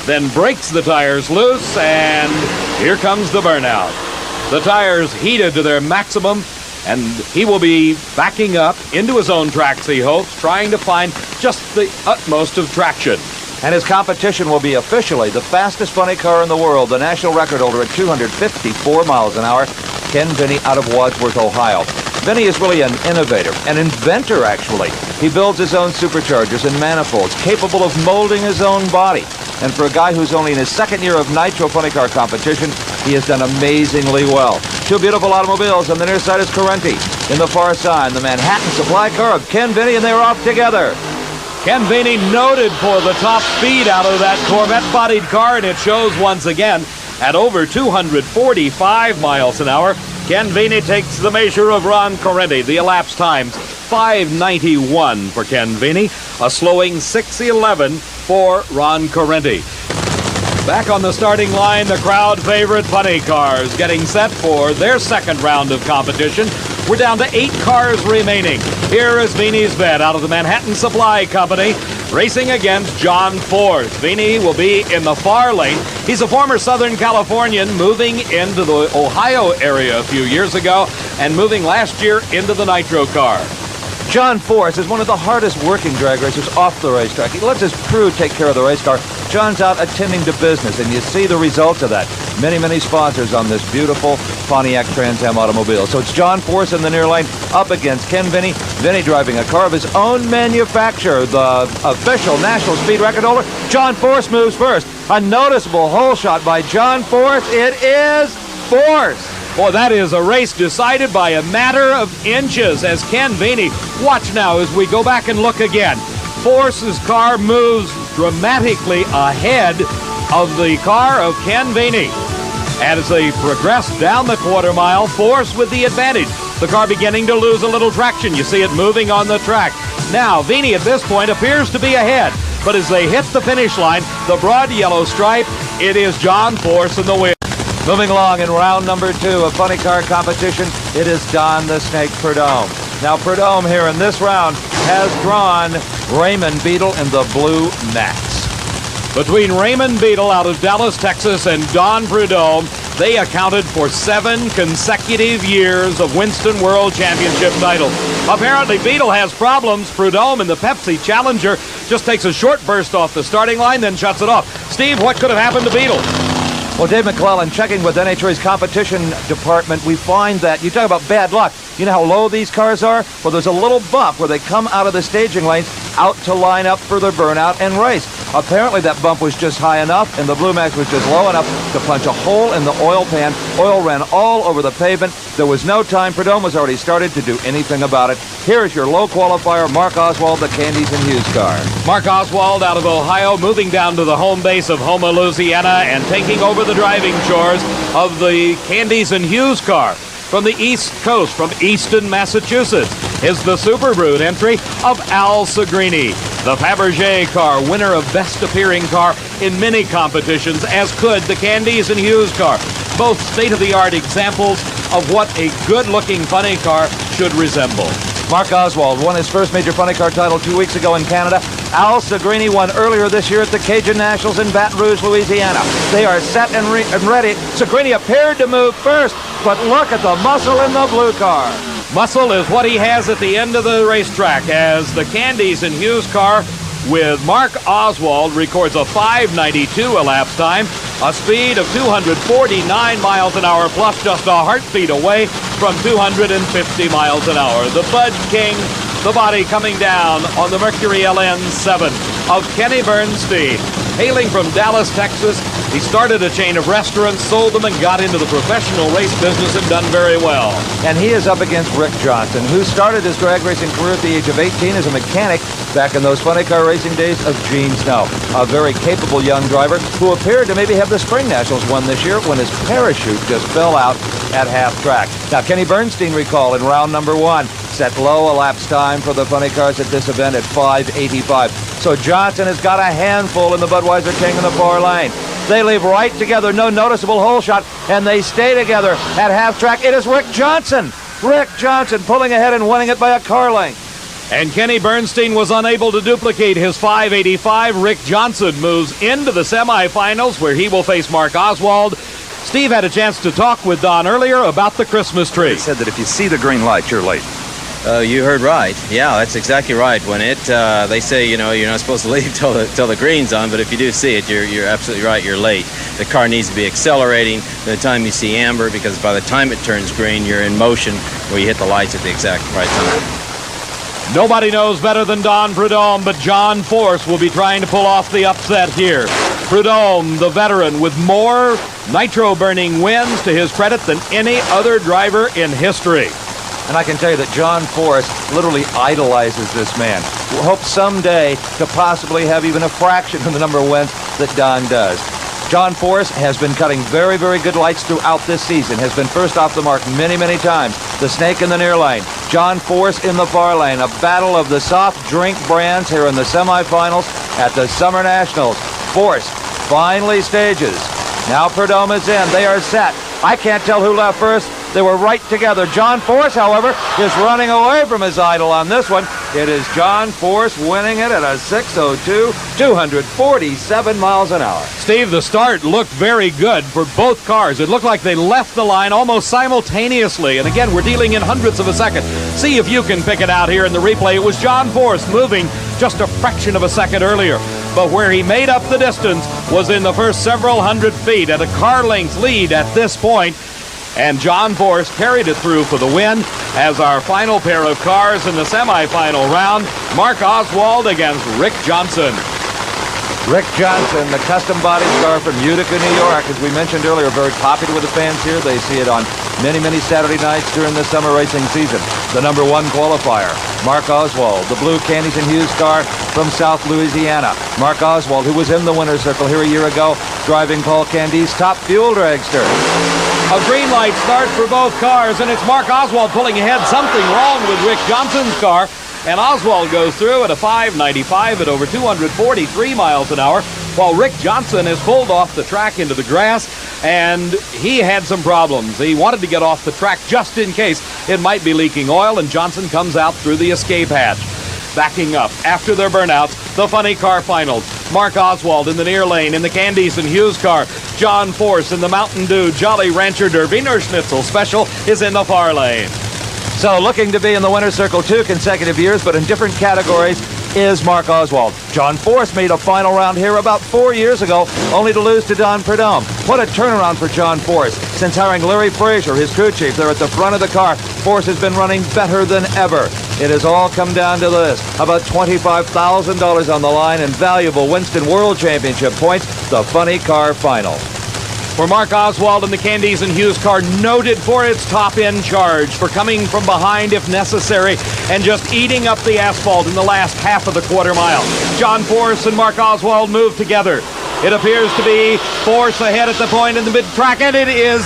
then breaks the tires loose, and here comes the burnout. The tires heated to their maximum, and he will be backing up into his own tracks, he hopes, trying to find just the utmost of traction. And his competition will be officially the fastest funny car in the world, the national record holder at 254 miles an hour, Ken Finney out of Wadsworth, Ohio. Vinny is really an innovator, an inventor, actually. He builds his own superchargers and manifolds, capable of molding his own body. And for a guy who's only in his second year of Nitro Funny Car competition, he has done amazingly well. Two beautiful automobiles. On the near side is Correnti. In the far side, the Manhattan supply car of Ken Vinny, and they're off together. Ken Vinny noted for the top speed out of that Corvette-bodied car, and it shows once again at over 245 miles an hour. Ken Vinny takes the measure of Ron Correnti. The elapsed times, 5:91 for Ken Vinny, a slowing 6:11 for Ron Correnti. Back on the starting line, the crowd favorite funny cars getting set for their second round of competition. We're down to 8 cars remaining. Here is Vinny's bet out of the Manhattan Supply Company, racing against John Force. Vinny will be in the far lane. He's a former Southern Californian moving into the Ohio area a few years ago and moving last year into the Nitro car. John Force is one of the hardest working drag racers off the racetrack. He lets his crew take care of the race car. John's out attending to business, and you see the results of that. Many, many sponsors on this beautiful Pontiac Trans Am automobile. So it's John Force in the near lane up against Ken Vinny. Vinny driving a car of his own manufacture, the official national speed record holder. John Force moves first. A noticeable hole shot by John Force. It is Force. Boy, that is a race decided by a matter of inches as Ken Vinny. Watch now as we go back and look again. Force's car moves dramatically ahead of the car of Ken Vinny. As they progress down the quarter mile, Force with the advantage. The car beginning to lose a little traction. You see it moving on the track. Now, Vinny at this point appears to be ahead. But as they hit the finish line, the broad yellow stripe, it is John Force in the win. Moving along in round number 2 of funny car competition, it is Don the Snake Prudhomme. Now Prudhomme here in this round has drawn Raymond Beadle in the blue Max. Between Raymond Beadle out of Dallas, Texas, and Don Prudhomme, they accounted for 7 consecutive years of Winston World Championship titles. Apparently, Beadle has problems. Prudhomme in the Pepsi Challenger just takes a short burst off the starting line, then shuts it off. Steve, what could have happened to Beadle? Well, Dave McClellan, checking with NHRA's competition department, we find that, you talk about bad luck, you know how low these cars are? Well, there's a little bump where they come out of the staging lanes out to line up for their burnout and race. Apparently that bump was just high enough and the Blue Max was just low enough to punch a hole in the oil pan. Oil ran all over the pavement. There was no time. Prudhomme was already started to do anything about it. Here's your low qualifier, Mark Oswald, the Candies and Hughes car. Mark Oswald out of Ohio, moving down to the home base of Houma, Louisiana, and taking over the driving chores of the Candies and Hughes car. From the East Coast, from Easton, Massachusetts, is the Super Brute entry of Al Segrini. The Fabergé car, winner of Best Appearing Car in many competitions, as could the Candies and Hughes car. Both state-of-the-art examples of what a good-looking funny car should resemble. Mark Oswald won his first major funny car title 2 weeks ago in Canada. Al Segrini won earlier this year at the Cajun Nationals in Baton Rouge, Louisiana. They are set and ready. Segrini appeared to move first, but look at the muscle in the blue car. Muscle is what he has at the end of the racetrack as the Candies and Hughes car with Mark Oswald records a 5:92 elapsed time, a speed of 249 miles an hour, plus just a heartbeat away from 250 miles an hour. The Bud King, the body coming down on the Mercury LN7 of Kenny Bernstein. Hailing from Dallas, Texas, he started a chain of restaurants, sold them, and got into the professional race business and done very well. And he is up against Rick Johnson, who started his drag racing career at the age of 18 as a mechanic back in those funny car racing days of Gene Snow. A very capable young driver who appeared to maybe have the Spring Nationals won this year when his parachute just fell out at half track. Now, Kenny Bernstein, recall, in round number 1, set low elapsed time for the funny cars at this event at 5:85. So Johnson has got a handful in the Budweiser King in the far lane. They leave right together, no noticeable hole shot, and they stay together at half track. It is Rick Johnson. Rick Johnson pulling ahead and winning it by a car length. And Kenny Bernstein was unable to duplicate his 5:85. Rick Johnson moves into the semifinals where he will face Mark Oswald. Steve had a chance to talk with Don earlier about the Christmas tree. He said that if you see the green light, you're late. You heard right. Yeah, that's exactly right. When they say, you're not supposed to leave till the green's on, but if you do see it, you're absolutely right. You're late. The car needs to be accelerating by the time you see amber, because by the time it turns green, you're in motion where you hit the lights at the exact right time. Nobody knows better than Don Prudhomme, but John Force will be trying to pull off the upset here. Prudhomme, the veteran, with more nitro-burning wins to his credit than any other driver in history. And I can tell you that John Force literally idolizes this man. We'll hope someday to possibly have even a fraction of the number of wins that Don does. John Force has been cutting very, very good lights throughout this season, has been first off the mark many, many times. The snake in the near lane, John Force in the far lane. A battle of the soft drink brands here in the semifinals at the Summer Nationals. Force finally stages. Now Prudhomme is in. They are set. I can't tell who left first. They were right together. John Force, however, is running away from his idol on this one. It is John Force winning it at a 6:02, 247 miles an hour. Steve, the start looked very good for both cars. It looked like they left the line almost simultaneously. And again, we're dealing in hundredths of a second. See if you can pick it out here in the replay. It was John Force moving just a fraction of a second earlier. But where he made up the distance was in the first several hundred feet at a car length lead at this point. And John Force carried it through for the win as our final pair of cars in the semifinal round, Mark Oswald against Rick Johnson. Rick Johnson, the custom body car from Utica, New York, as we mentioned earlier, very popular with the fans here. They see it on many, many Saturday nights during the summer racing season. The number one qualifier, Mark Oswald, the blue Candies and Hughes car from South Louisiana. Mark Oswald, who was in the winner's circle here a year ago, driving Paul Candy's top fuel dragster. A green light start for both cars, and it's Mark Oswald pulling ahead. Something wrong with Rick Johnson's car, and Oswald goes through at a 595 at over 243 miles an hour, while Rick Johnson has pulled off the track into the grass, and he had some problems. He wanted to get off the track just in case it might be leaking oil, and Johnson comes out through the escape hatch. Backing up after their burnouts, the funny car finals. Mark Oswald in the near lane in the Candies and Hughes car. John Force in the Mountain Dew Jolly Rancher Derviner Schnitzel Special is in the far lane. So looking to be in the winner's circle 2 consecutive years, but in different categories, is Mark Oswald. John Force made a final round here about 4 years ago, only to lose to Don Prudhomme. What a turnaround for John Force. Since hiring Larry Frazier, his crew chief, there at the front of the car, Force has been running better than ever. It has all come down to this. About $25,000 on the line and valuable Winston World Championship points, the funny car final. For Mark Oswald and the Candies and Hughes car, noted for its top-end charge, for coming from behind if necessary, and just eating up the asphalt in the last half of the quarter mile. John Force and Mark Oswald move together. It appears to be Force ahead at the point in the mid-track, and it is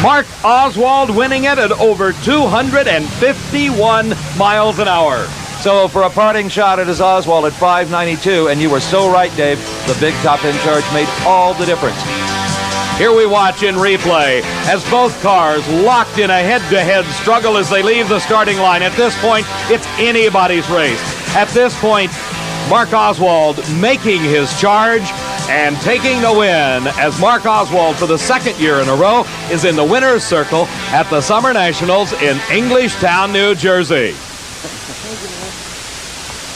Mark Oswald winning it at over 251 miles an hour. So for a parting shot, it is Oswald at 592, and you were so right, Dave. The big top-end charge made all the difference. Here we watch in replay as both cars locked in a head-to-head struggle as they leave the starting line. At this point, it's anybody's race. At this point, Mark Oswald making his charge and taking the win as Mark Oswald, for the second year in a row, is in the winner's circle at the Summer Nationals in Englishtown, New Jersey.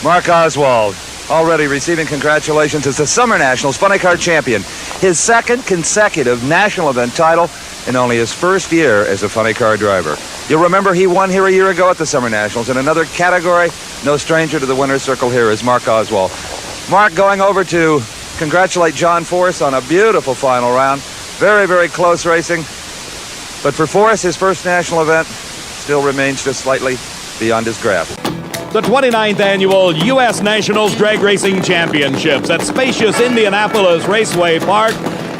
Mark Oswald already receiving congratulations as the Summer Nationals Funny Car Champion. His second consecutive national event title in only his first year as a funny car driver. You'll remember he won here a year ago at the Summer Nationals in another category. No stranger to the winner's circle here is Mark Oswald. Mark going over to congratulate John Force on a beautiful final round. Very, very close racing. But for Force, his first national event still remains just slightly beyond his grasp. The 29th annual U.S. Nationals Drag Racing Championships at spacious Indianapolis Raceway Park.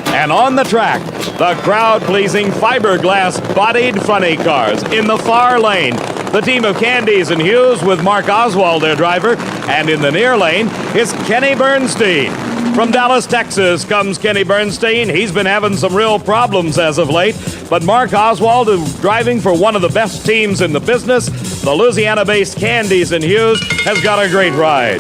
And on the track, the crowd-pleasing fiberglass-bodied funny cars. In the far lane, the team of Candies and Hughes with Mark Oswald, their driver. And in the near lane is Kenny Bernstein. From Dallas, Texas comes Kenny Bernstein. He's been having some real problems as of late. But Mark Oswald is driving for one of the best teams in the business. The Louisiana-based Candies and Hughes has got a great ride.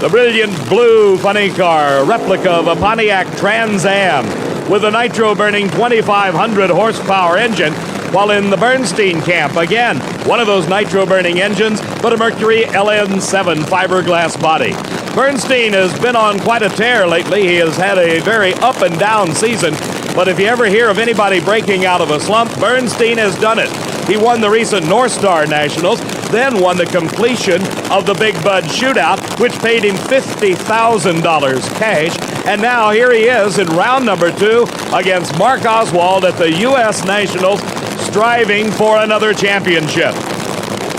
The brilliant blue funny car, a replica of a Pontiac Trans Am with a nitro-burning 2,500 horsepower engine, while in the Bernstein camp, again, one of those nitro-burning engines, but a Mercury LN7 fiberglass body. Bernstein has been on quite a tear lately. He has had a very up and down season, but if you ever hear of anybody breaking out of a slump, Bernstein has done it. He won the recent North Star Nationals, then won the completion of the Big Bud Shootout, which paid him $50,000 cash. And now here he is in round number 2 against Mark Oswald at the U.S. Nationals, striving for another championship.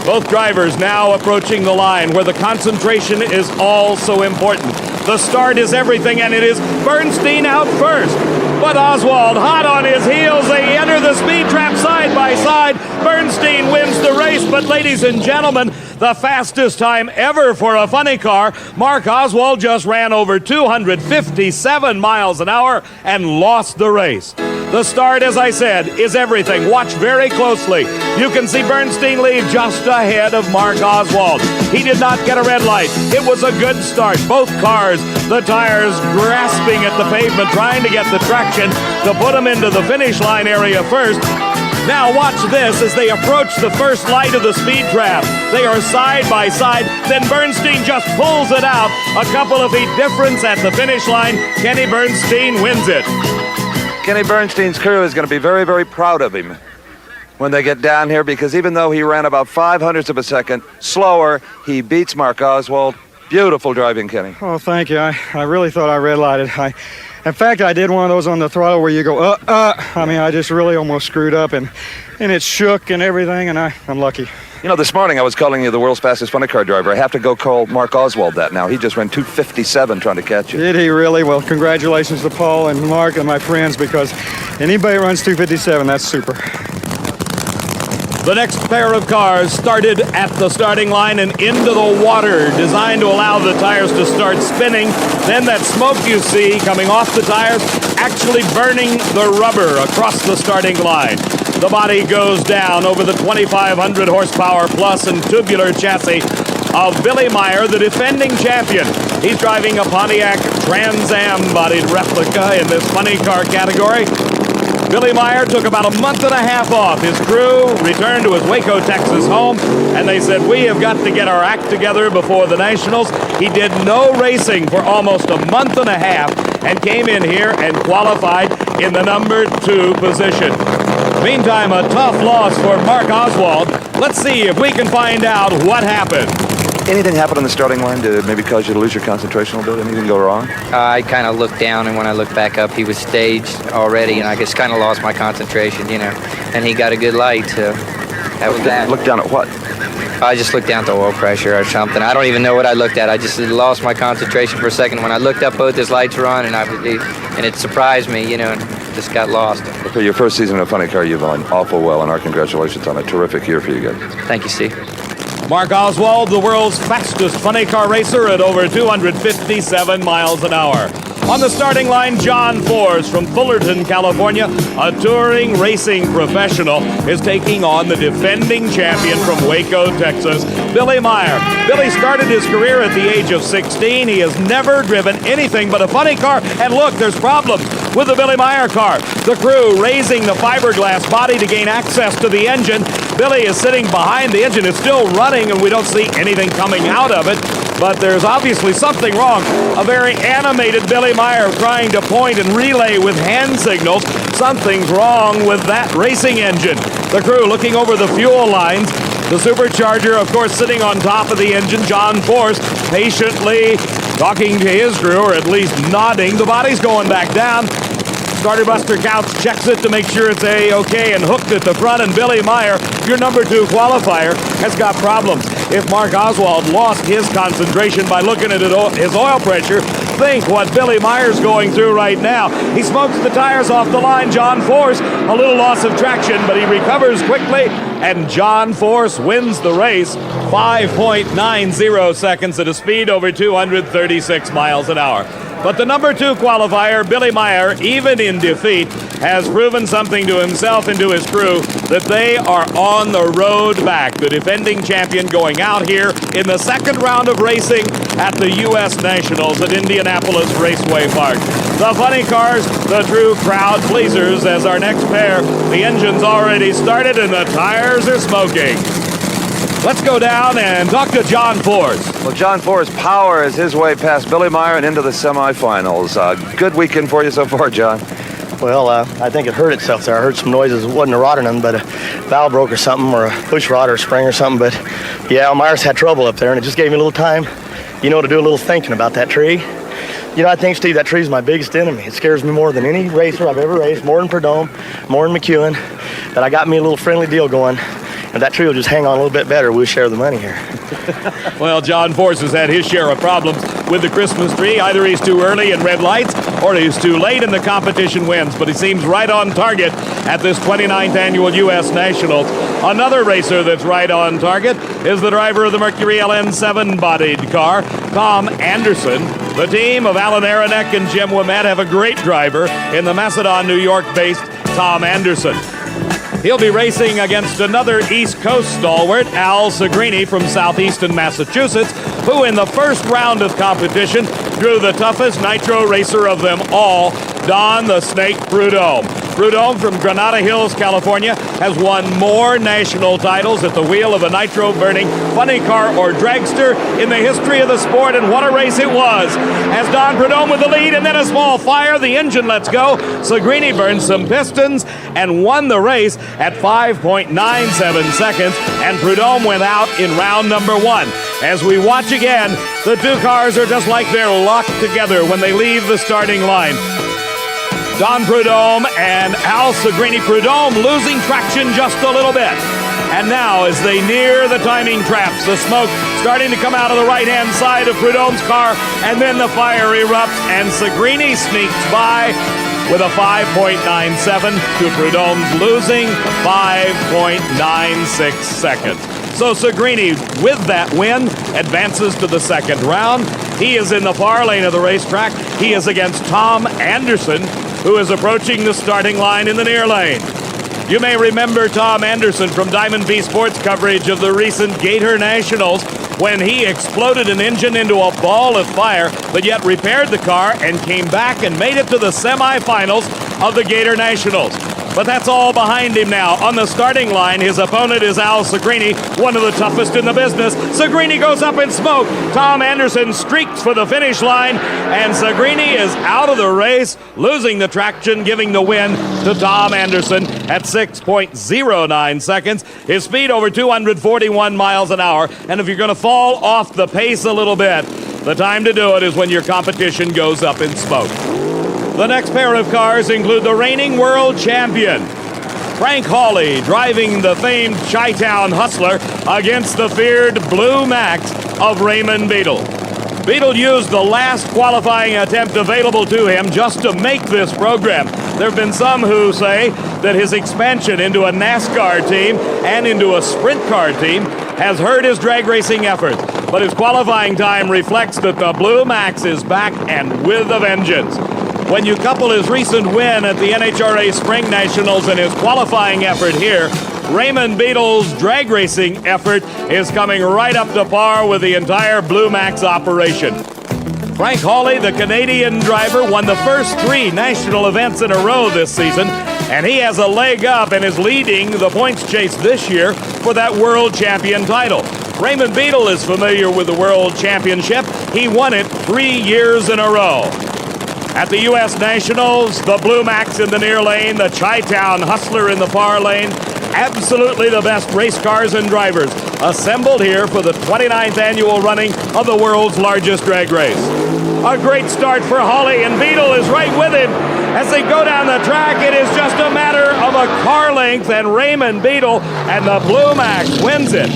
Both drivers now approaching the line where the concentration is all so important. The start is everything, and it is Bernstein out first. But Oswald hot on his heels. They enter the speed trap side by side. Bernstein wins the race, but ladies and gentlemen, the fastest time ever for a funny car. Mark Oswald just ran over 257 miles an hour and lost the race. The start, as I said, is everything. Watch very closely. You can see Bernstein leave just ahead of Mark Oswald. He did not get a red light. It was a good start. Both cars, the tires grasping at the pavement, trying to get the traction to put them into the finish line area first. Now watch this as they approach the first light of the speed trap. They are side by side. Then Bernstein just pulls it out. A couple of feet difference at the finish line. Kenny Bernstein wins it. Kenny Bernstein's crew is going to be very, very proud of him when they get down here, because even though he ran about 0.05 of a second slower, he beats Mark Oswald. Beautiful driving, Kenny. Oh, thank you. I really thought I red lighted. In fact, I did one of those on the throttle where you go, I mean, I just really almost screwed up, and it shook and everything, and I'm lucky. You know, this morning I was calling you the world's fastest funny car driver. I have to go call Mark Oswald that now. He just ran 257 trying to catch you. Did he really? Well, congratulations to Paul and Mark and my friends, because anybody runs 257, that's super. The next pair of cars started at the starting line and into the water, designed to allow the tires to start spinning. Then that smoke you see coming off the tires actually burning the rubber across the starting line. The body goes down over the 2,500 horsepower plus and tubular chassis of Billy Meyer, the defending champion. He's driving a Pontiac Trans Am bodied replica in this funny car category. Billy Meyer took about a month and a half off. His crew returned to his Waco, Texas home, and they said, we have got to get our act together before the Nationals. He did no racing for almost a month and a half and came in here and qualified in the number 2 position. Meantime, a tough loss for Mark Oswald. Let's see if we can find out what happened. Anything happen on the starting line to maybe cause you to lose your concentration a little bit? Anything go wrong? I kind of looked down, and when I looked back up, he was staged already, and I just kind of lost my concentration, you know. And he got a good light, so that was that. Look down at what? I just looked down at the oil pressure or something. I don't even know what I looked at. I just lost my concentration for a second. When I looked up, both his lights were on, and it surprised me, you know, and just got lost. For your first season in a funny car, you've done awful well, and our congratulations on a terrific year for you guys. Thank you, Steve. Mark Oswald, the world's fastest funny car racer at over 257 miles an hour. On the starting line, John Force from Fullerton, California, a touring racing professional, is taking on the defending champion from Waco, Texas, Billy Meyer. Billy started his career at the age of 16. He has never driven anything but a funny car. And look, there's problems with the Billy Meyer car. The crew raising the fiberglass body to gain access to the engine. Billy is sitting behind the engine. It's still running, and we don't see anything coming out of it. But there's obviously something wrong. A very animated Billy Meyer trying to point and relay with hand signals. Something's wrong with that racing engine. The crew looking over the fuel lines. The supercharger, of course, sitting on top of the engine. John Force patiently talking to his crew, or at least nodding. The body's going back down. Starter Buster Couch checks it to make sure it's A-OK and hooked at the front. And Billy Meyer, your number 2 qualifier, has got problems. If Mark Oswald lost his concentration by looking at his oil pressure, think what Billy Meyer's going through right now. He smokes the tires off the line. John Force, a little loss of traction, but he recovers quickly. And John Force wins the race, 5.90 seconds at a speed over 236 miles an hour. But the number 2 qualifier, Billy Meyer, even in defeat, has proven something to himself and to his crew that they are on the road back. The defending champion going out here in the second round of racing at the U.S. Nationals at Indianapolis Raceway Park. The funny cars, the true crowd pleasers as our next pair. The engine's already started and the tires are smoking. Let's go down and talk to John Force. Well, John Force powers his way past Billy Meyer and into the semifinals. Good weekend for you so far, John. Well, I think it hurt itself there. I heard some noises. It wasn't a rod or nothing, but a valve broke or something, or a push rod or a spring or something. But yeah, Myers had trouble up there, and it just gave me a little time, to do a little thinking about that tree. I think, Steve, that tree's my biggest enemy. It scares me more than any racer I've ever raced, more than Prudhomme, more than McEwen. But I got me a little friendly deal going. If that tree will just hang on a little bit better, we'll share the money here. Well, John Force has had his share of problems with the Christmas tree. Either he's too early in red lights or he's too late and the competition wins. But he seems right on target at this 29th annual U.S. Nationals. Another racer that's right on target is the driver of the Mercury LN7 bodied car, Tom Anderson. The team of Alan Aronek and Jim Ouimet have a great driver in the Macedon, New York-based Tom Anderson. He'll be racing against another East Coast stalwart, Al Segrini from southeastern Massachusetts, who in the first round of competition drew the toughest nitro racer of them all, Don the Snake Prudhomme. Prudhomme from Granada Hills, California, has won more national titles at the wheel of a nitro-burning funny car or dragster in the history of the sport, and what a race it was. As Don Prudhomme with the lead, and then a small fire, the engine lets go. Segrini burned some pistons and won the race at 5.97 seconds, and Prudhomme went out in round number 1. As we watch again, the two cars are just like they're locked together when they leave the starting line. Don Prudhomme and Al Segrini. Prudhomme losing traction just a little bit. And now, as they near the timing traps, the smoke starting to come out of the right-hand side of Prudhomme's car, and then the fire erupts, and Segrini sneaks by with a 5.97 to Prudhomme's losing 5.96 seconds. So Segrini, with that win, advances to the second round. He is in the far lane of the racetrack. He is against Tom Anderson, who is approaching the starting line in the near lane. You may remember Tom Anderson from Diamond V Sports coverage of the recent Gator Nationals, when he exploded an engine into a ball of fire, but yet repaired the car and came back and made it to the semifinals of the Gator Nationals. But that's all behind him now. On the starting line, his opponent is Al Segrini, one of the toughest in the business. Segrini goes up in smoke. Tom Anderson streaks for the finish line, and Segrini is out of the race, losing the traction, giving the win to Tom Anderson at 6.09 seconds. His speed over 241 miles an hour, and if you're going to fall off the pace a little bit, the time to do it is when your competition goes up in smoke. The next pair of cars include the reigning world champion, Frank Hawley, driving the famed Chi-Town Hustler against the feared Blue Max of Raymond Beadle. Beadle used the last qualifying attempt available to him just to make this program. There have been some who say that his expansion into a NASCAR team and into a sprint car team has hurt his drag racing efforts, but his qualifying time reflects that the Blue Max is back and with a vengeance. When you couple his recent win at the NHRA Spring Nationals and his qualifying effort here, Raymond Beadle's drag racing effort is coming right up to par with the entire Blue Max operation. Frank Hawley, the Canadian driver, won the first 3 national events in a row this season, and he has a leg up and is leading the points chase this year for that world champion title. Raymond Beadle is familiar with the World Championship. He won it 3 years in a row. At the U.S. Nationals, the Blue Max in the near lane, the Chi-Town Hustler in the far lane, absolutely the best race cars and drivers assembled here for the 29th annual running of the world's largest drag race. A great start for Hawley, and Beadle is right with him. As they go down the track, it is just a matter of a car length, and Raymond Beadle and the Blue Max wins it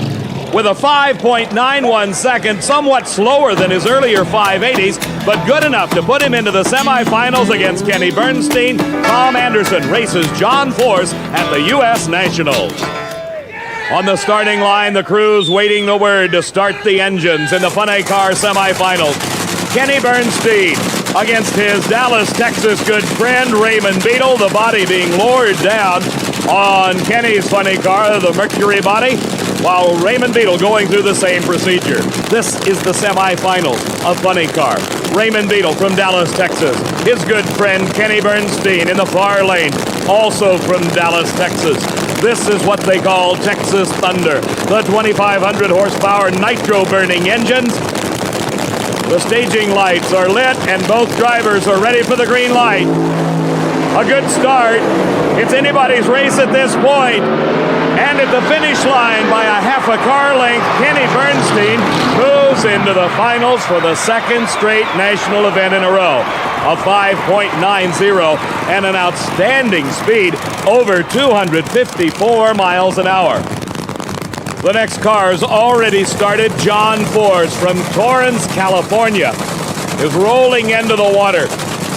with a 5.91 second, somewhat slower than his earlier 580s, but good enough to put him into the semifinals against Kenny Bernstein. Tom Anderson races John Force at the U.S. Nationals. On the starting line, the crew's waiting the word to start the engines in the Funny Car semifinals. Kenny Bernstein, against his Dallas, Texas good friend, Raymond Beadle. The body being lowered down on Kenny's funny car, the Mercury body, while Raymond Beadle going through the same procedure. This is the semifinals of funny car. Raymond Beadle from Dallas, Texas. His good friend, Kenny Bernstein, in the far lane, also from Dallas, Texas. This is what they call Texas Thunder. The 2,500 horsepower nitro-burning engines. The staging lights are lit, and both drivers are ready for the green light. A good start. It's anybody's race at this point. And at the finish line by a half a car length, Kenny Bernstein moves into the finals for the second straight national event in a row. A 5.90 and an outstanding speed over 254 miles an hour. The next car's already started. John Force from Torrance, California is rolling into the water.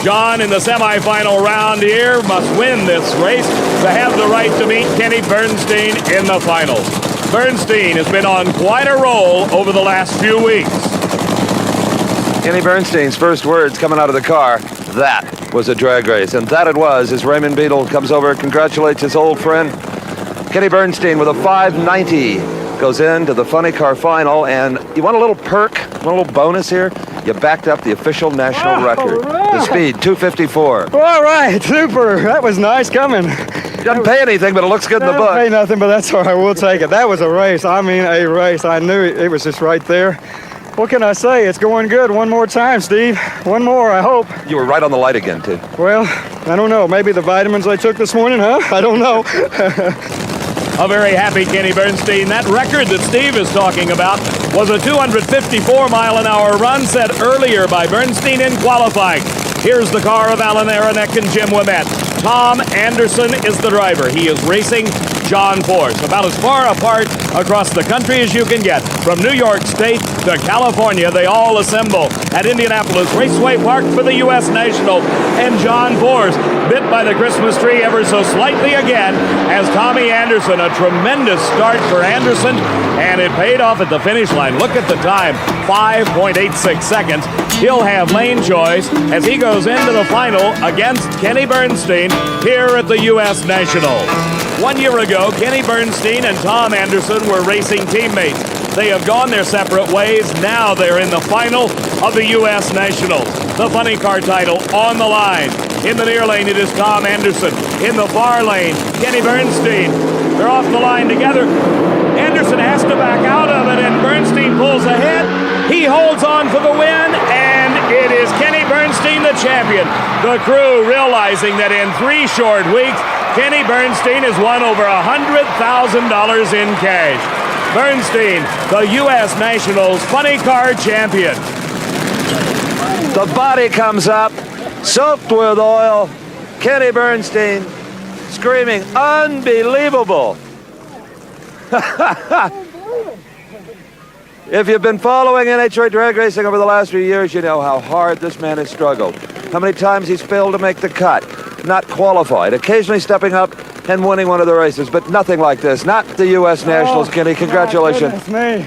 John, in the semifinal round here, must win this race to have the right to meet Kenny Bernstein in the finals. Bernstein has been on quite a roll over the last few weeks. Kenny Bernstein's first words coming out of the car, that was a drag race. And that it was, as Raymond Beadle comes over, congratulates his old friend. Kenny Bernstein with a 590 goes into the funny car final. And you want a little perk, want a little bonus here? You backed up the official national record. Right. The speed, 254. All right, super. That was nice coming. Doesn't pay anything, but it looks good in the book. Doesn't pay nothing, but that's all right. We'll take it. That was a race. I mean, a race. I knew it was just right there. What can I say? It's going good. One more time, Steve. One more, I hope. You were right on the light again, too. Well, I don't know. Maybe the vitamins I took this morning, huh? I don't know. A very happy Kenny Bernstein. That record that Steve is talking about was a 254-mile-an-hour run set earlier by Bernstein in qualifying. Here's the car of Alan Aronek and Jim Ouimet. Tom Anderson is the driver. He is racing John Force, about as far apart across the country as you can get. From New York State to California, they all assemble at Indianapolis Raceway Park for the U.S. National. And John Force bit by the Christmas tree ever so slightly again as Tommy Anderson. A tremendous start for Anderson, and it paid off at the finish line. Look at the time, 5.86 seconds. He'll have lane choice as he goes into the final against Kenny Bernstein here at the U.S. National. 1 year ago, Kenny Bernstein and Tom Anderson were racing teammates. They have gone their separate ways. Now they're in the final of the U.S. Nationals. The funny car title on the line. In the near lane, it is Tom Anderson. In the far lane, Kenny Bernstein. They're off the line together. Anderson has to back out of it, and Bernstein pulls ahead. He holds on for the win, and it is Kenny Bernstein, the champion. The crew realizing that in 3 short weeks, Kenny Bernstein has won over $100,000 in cash. Bernstein, the U.S. Nationals funny car champion. The body comes up, soaked with oil. Kenny Bernstein screaming, unbelievable. If you've been following NHRA drag racing over the last few years, you know how hard this man has struggled. How many times he's failed to make the cut, not qualified, occasionally stepping up and winning one of the races, but nothing like this. Not the U.S. Nationals, Kenny. Congratulations. It's me.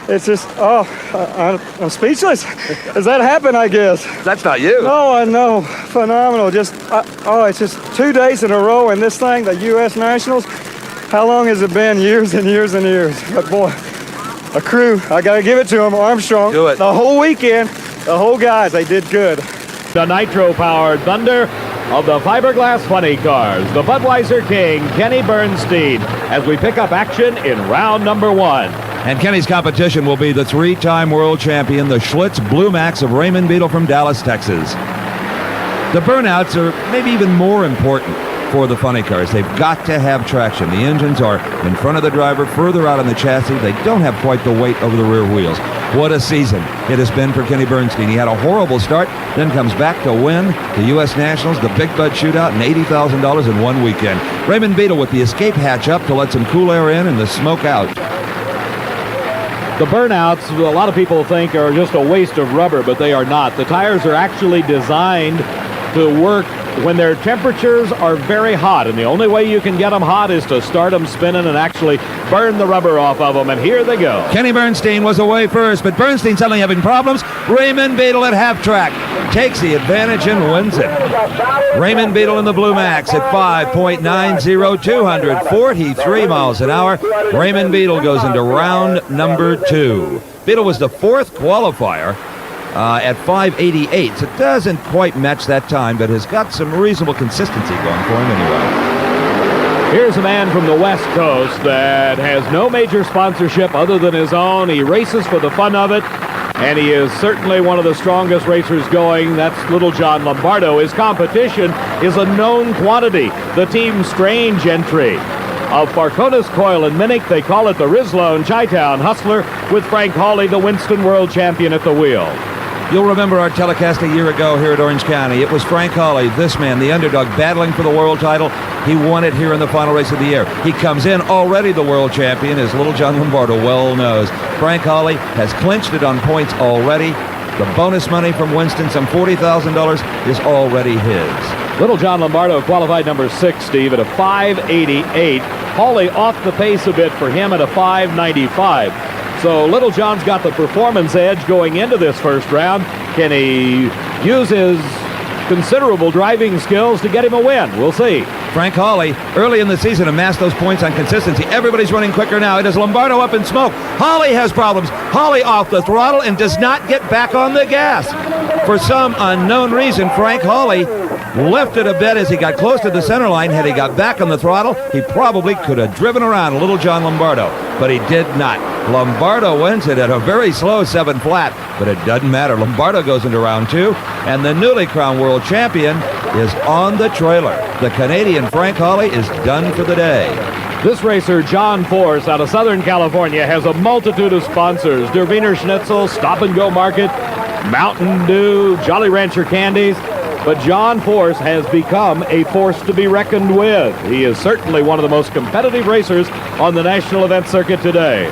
It's just, I'm speechless. Does that happen, I guess? That's not you. No, I know. Phenomenal. Just, it's just 2 days in a row in this thing, the U.S. Nationals. How long has it been? Years and years and years. But boy, a crew, I got to give it to them, Armstrong. Do it. The whole weekend, the whole guys, they did good. The nitro-powered thunder of the fiberglass funny cars, the Budweiser King, Kenny Bernstein, as we pick up action in round number 1. And Kenny's competition will be the 3-time world champion, the Schlitz Blue Max of Raymond Beadle from Dallas, Texas. The burnouts are maybe even more important for the funny cars. They've got to have traction. The engines are in front of the driver, further out on the chassis. They don't have quite the weight over the rear wheels. What a season it has been for Kenny Bernstein. He had a horrible start, then comes back to win the U.S. Nationals, the Big Bud Shootout, and $80,000 in one weekend. Raymond Beadle with the escape hatch up to let some cool air in and the smoke out. The burnouts, a lot of people think, are just a waste of rubber, but they are not. The tires are actually designed to work when their temperatures are very hot, and the only way you can get them hot is to start them spinning and actually burn the rubber off of them, and here they go. Kenny Bernstein was away first, but Bernstein suddenly having problems. Raymond Beadle at half track takes the advantage and wins it. Raymond Beadle in the Blue Max at 5.90, 243 miles an hour. Raymond Beadle goes into round number 2. Beadle was the 4th qualifier at 5.88, so it doesn't quite match that time, but has got some reasonable consistency going for him anyway. Here's a man from the West Coast that has no major sponsorship other than his own. He races for the fun of it, and he is certainly one of the strongest racers going. That's Little John Lombardo. His competition is a known quantity. The Team Strange entry of Farconis, Coyle, and Minnick. They call it the Rislone Chi-Town Hustler, with Frank Hawley, the Winston World Champion, at the wheel. You'll remember our telecast a year ago here at Orange County. It was Frank Hawley, this man, the underdog, battling for the world title. He won it here in the final race of the year. He comes in already the world champion, as Little John Lombardo well knows. Frank Hawley has clinched it on points already. The bonus money from Winston, some $40,000, is already his. Little John Lombardo qualified number 6, Steve, at a 5.88. Hawley off the pace a bit for him at a 5.95. So Little John's got the performance edge going into this first round. Can he use his considerable driving skills to get him a win? We'll see. Frank Hawley, early in the season, amassed those points on consistency. Everybody's running quicker now. It is Lombardo up in smoke. Hawley has problems. Hawley off the throttle and does not get back on the gas. For some unknown reason, Frank Hawley lifted a bit as he got close to the center line. Had he got back on the throttle, he probably could have driven around Little John Lombardo, but he did not. Lombardo wins it at a very slow 7 flat, but it doesn't matter. Lombardo goes into round 2, and the newly crowned world champion is on the trailer. The Canadian Frank Hawley is done for the day. This racer, John Force, out of Southern California, has a multitude of sponsors. Der Wiener Schnitzel, Stop and Go Market, Mountain Dew, Jolly Rancher Candies. But John Force has become a force to be reckoned with. He is certainly one of the most competitive racers on the national event circuit today.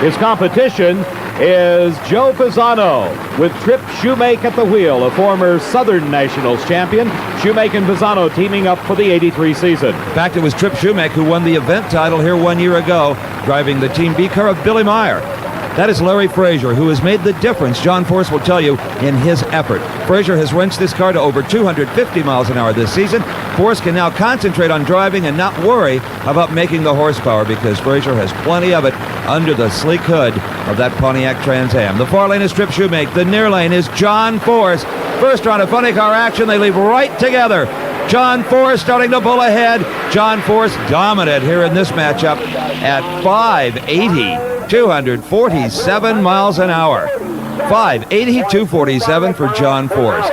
His competition is Joe Pisano, with Trip Shoemake at the wheel, a former Southern Nationals champion. Shoemake and Pisano teaming up for the 83 season. In fact, it was Trip Shoemake who won the event title here 1 year ago, driving the Team B car of Billy Meyer. That is Larry Frazier, who has made the difference, John Force will tell you, in his effort. Frazier has wrenched this car to over 250 miles an hour this season. Force can now concentrate on driving and not worry about making the horsepower, because Frazier has plenty of it under the sleek hood of that Pontiac Trans Am. The far lane is Trip Shoemake. The near lane is John Force. First round of funny car action. They leave right together. John Force starting to pull ahead. John Force dominant here in this matchup at 580. 247 miles an hour. 580, 247 for John Force.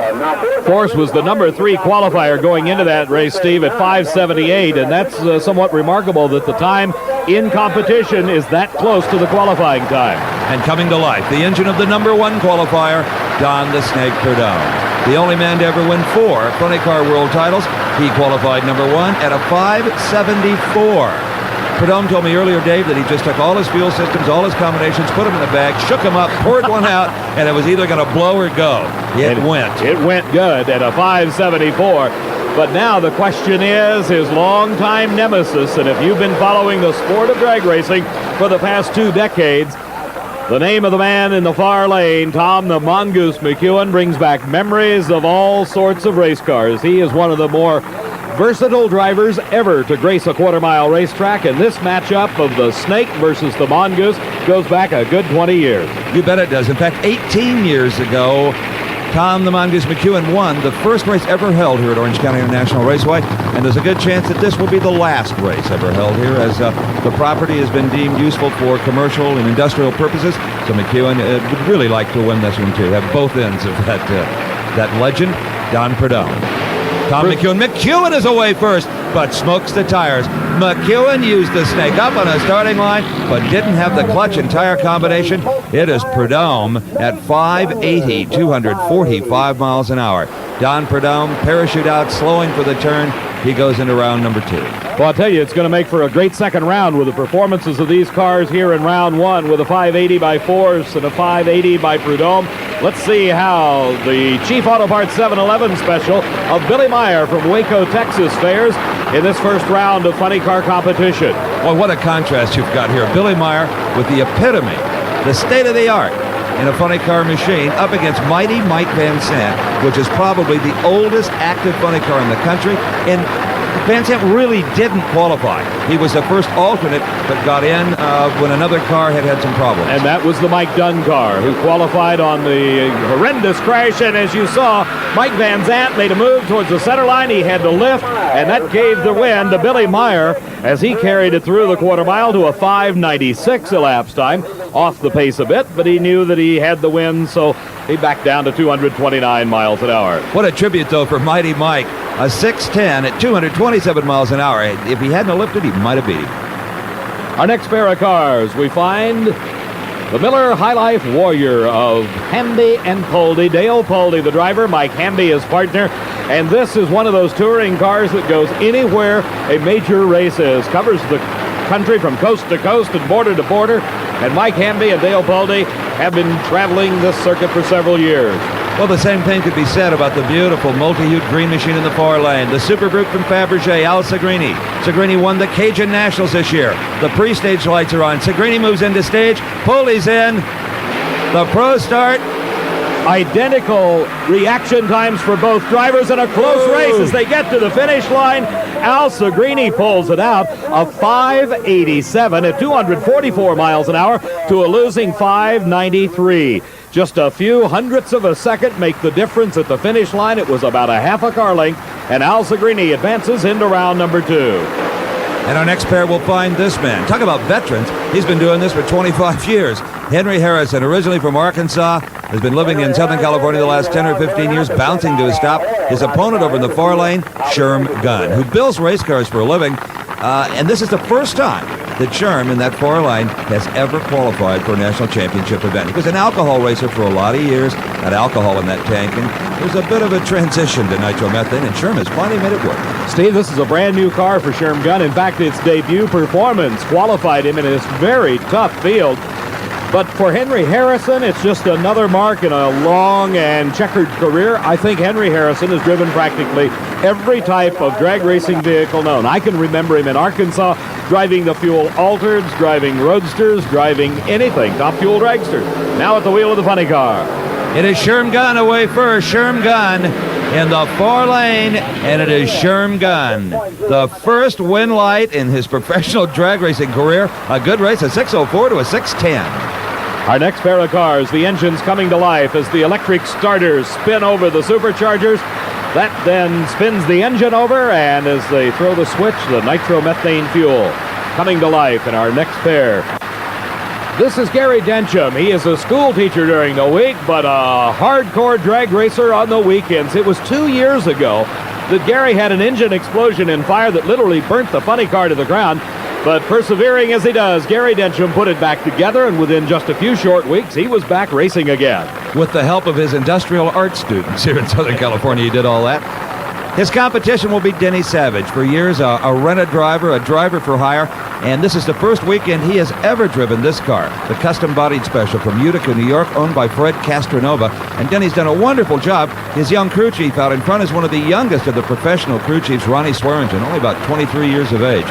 Force was the number 3 qualifier going into that race, Steve, at 578, and that's somewhat remarkable that the time in competition is that close to the qualifying time. And coming to life, the engine of the number 1 qualifier, Don the Snake Prudhomme. The only man to ever win 4 funny car world titles. He qualified number 1 at a 574. Prudhomme told me earlier, Dave, that he just took all his fuel systems, all his combinations, put them in the bag, shook them up, poured one out, and it was either going to blow or go. It went. It went good at a 574. But now the question is his longtime nemesis, and if you've been following the sport of drag racing for the past 2 decades, the name of the man in the far lane, Tom the Mongoose McEwen, brings back memories of all sorts of race cars. He is one of the more versatile drivers ever to grace a quarter-mile racetrack, and this matchup of the Snake versus the Mongoose goes back a good 20 years. You bet it does. In fact, 18 years ago, Tom the Mongoose McEwen won the first race ever held here at Orange County International Raceway, and there's a good chance that this will be the last race ever held here, as the property has been deemed useful for commercial and industrial purposes. So McEwen would really like to win this one too, have both ends of that legend, Don Prudhomme. Tom McEwen is away first, but smokes the tires. McEwen used the Snake up on a starting line, but didn't have the clutch and tire combination. It is Prudhomme at 580, 245 miles an hour. Don Prudhomme, parachute out, slowing for the turn. He goes into round number 2. Well, I'll tell you, it's going to make for a great second round with the performances of these cars here in round 1, with a 580 by Force and a 580 by Prudhomme. Let's see how the Chief Auto Parts 7-Eleven special of Billy Meyer from Waco, Texas fares in this first round of funny car competition. Well, what a contrast you've got here. Billy Meyer with the epitome, the state-of-the-art in a funny car machine up against mighty Mike Van Sant, which is probably the oldest active funny car in the country. And Van Sant really didn't qualify. He was the first alternate, but got in when another car had some problems. And that was the Mike Dunn car, who qualified on the horrendous crash. And as you saw, Mike Van Sant made a move towards the center line. He had to lift, and that gave the win to Billy Meyer as he carried it through the quarter mile to a 5:96 elapsed time. Off the pace a bit, but he knew that he had the win, so he backed down to 229 miles an hour. What a tribute, though, for Mighty Mike. A 6'10" at 227 miles an hour. If he hadn't lifted, he might have beat him. Our next pair of cars, we find the Miller High Life Warrior of Hamby and Poldy. Dale Poldy, the driver, Mike Hamby, his partner. And this is one of those touring cars that goes anywhere a major race is. Covers the country from coast to coast and border to border. And Mike Hamby and Dale Poldy have been traveling this circuit for several years. Well, the same thing could be said about the beautiful multi-hued green machine in the far lane. The Super Brute from Fabergé, Al Segrini. Segrini won the Cajun Nationals this year. The pre-stage lights are on. Segrini moves into stage. Poldy's in. The pro start. Identical reaction times for both drivers in a close race as they get to the finish line. Al Segrini pulls it out of 5:87 at 244 miles an hour to a losing 5:93. Just a few hundredths of a second make the difference at the finish line. It was about a half a car length, and Al Segrini advances into round number 2. And our next pair will find this man. Talk about veterans. He's been doing this for 25 years. Henry Harrison, originally from Arkansas, has been living in Southern California the last 10 or 15 years, bouncing to a stop. His opponent over in the far lane, Sherm Gunn, who builds race cars for a living. And this is the first time that Sherm in that far line has ever qualified for a national championship event. He was an alcohol racer for a lot of years, had alcohol in that tank, and there's a bit of a transition to nitromethane, and Sherm has finally made it work. Steve, this is a brand new car for Sherm Gunn. In fact, its debut performance qualified him in this very tough field. But for Henry Harrison, it's just another mark in a long and checkered career. I think Henry Harrison has driven practically every type of drag racing vehicle known. I can remember him in Arkansas driving the fuel altereds, driving roadsters, driving anything, top fuel dragsters. Now at the wheel of the funny car. It is Sherm Gunn away first. Sherm Gunn in the far lane, and it is Sherm Gunn. The first win light in his professional drag racing career. A good race, a 6:04 to a 6:10. Our next pair of cars, the engines coming to life as the electric starters spin over the superchargers. That then spins the engine over, and as they throw the switch, the nitromethane fuel coming to life in our next pair. This is Gary Dencham. He is a school teacher during the week, but a hardcore drag racer on the weekends. It was 2 years ago that Gary had an engine explosion and fire that literally burnt the funny car to the ground. But persevering as he does, Gary Dencham put it back together, and within just a few short weeks, he was back racing again. With the help of his industrial arts students here in Southern California, he did all that. His competition will be Denny Savage. For years, a rented driver, a driver for hire, and this is the first weekend he has ever driven this car, the custom-bodied special from Utica, New York, owned by Fred Castronova. And Denny's done a wonderful job. His young crew chief out in front is one of the youngest of the professional crew chiefs, Ronnie Swearingen, only about 23 years of age.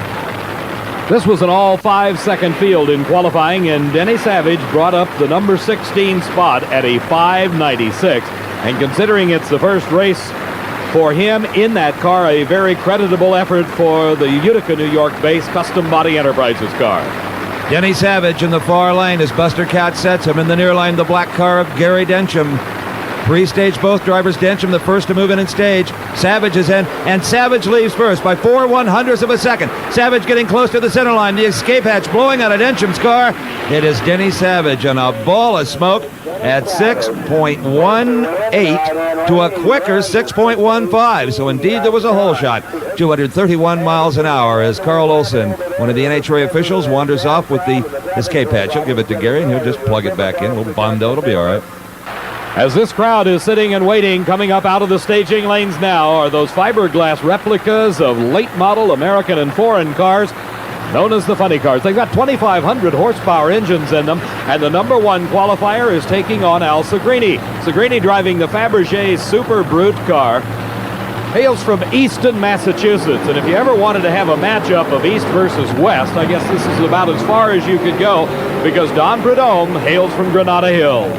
This was an all 5-second field in qualifying, and Denny Savage brought up the number 16 spot at a 5:96. And considering it's the first race for him in that car, a very creditable effort for the Utica, New York-based Custom Body Enterprises car. Denny Savage in the far lane as Buster Katz sets him. In the near line, the black car of Gary Dencham. Pre-stage both drivers. Dencham the first to move in stage. Savage is in, and Savage leaves first by 4/100ths of a second. Savage getting close to the center line. The escape hatch blowing out of Dencham's car. It is Denny Savage on a ball of smoke at 6.18 to a quicker 6.15. So indeed there was a hole shot. 231 miles an hour as Carl Olson, one of the NHRA officials, wanders off with the escape hatch. He'll give it to Gary, and he'll just plug it back in. A little bondo, it'll be all right. As this crowd is sitting and waiting, coming up out of the staging lanes now are those fiberglass replicas of late model American and foreign cars. known as the funny cars. They've got 2,500 horsepower engines in them, and the number one qualifier is taking on Al Segrini. Segrini driving the Fabergé Super Brute car. Hails from Easton, Massachusetts, and if you ever wanted to have a matchup of East versus West, I guess this is about as far as you could go, because Don Prudhomme hails from Granada Hills.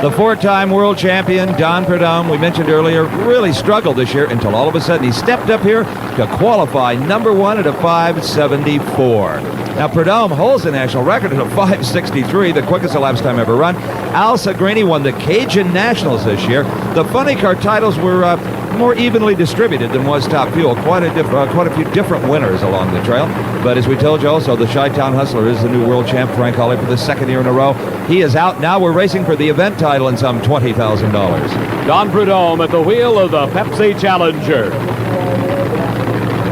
The four-time world champion, Don Prudhomme, we mentioned earlier, really struggled this year until all of a sudden he stepped up here to qualify number one at a 5:74. Now, Prudhomme holds the national record at a 5:63, the quickest elapsed time ever run. Al Segrini won the Cajun Nationals this year. The funny car titles were more evenly distributed than was Top Fuel. Quite a few different winners along the trail. But as we told you also, the Chi-Town Hustler is the new world champ, Frank Hawley, for the second year in a row. He is out now. We're racing for the event title and some $20,000. Don Prudhomme at the wheel of the Pepsi Challenger.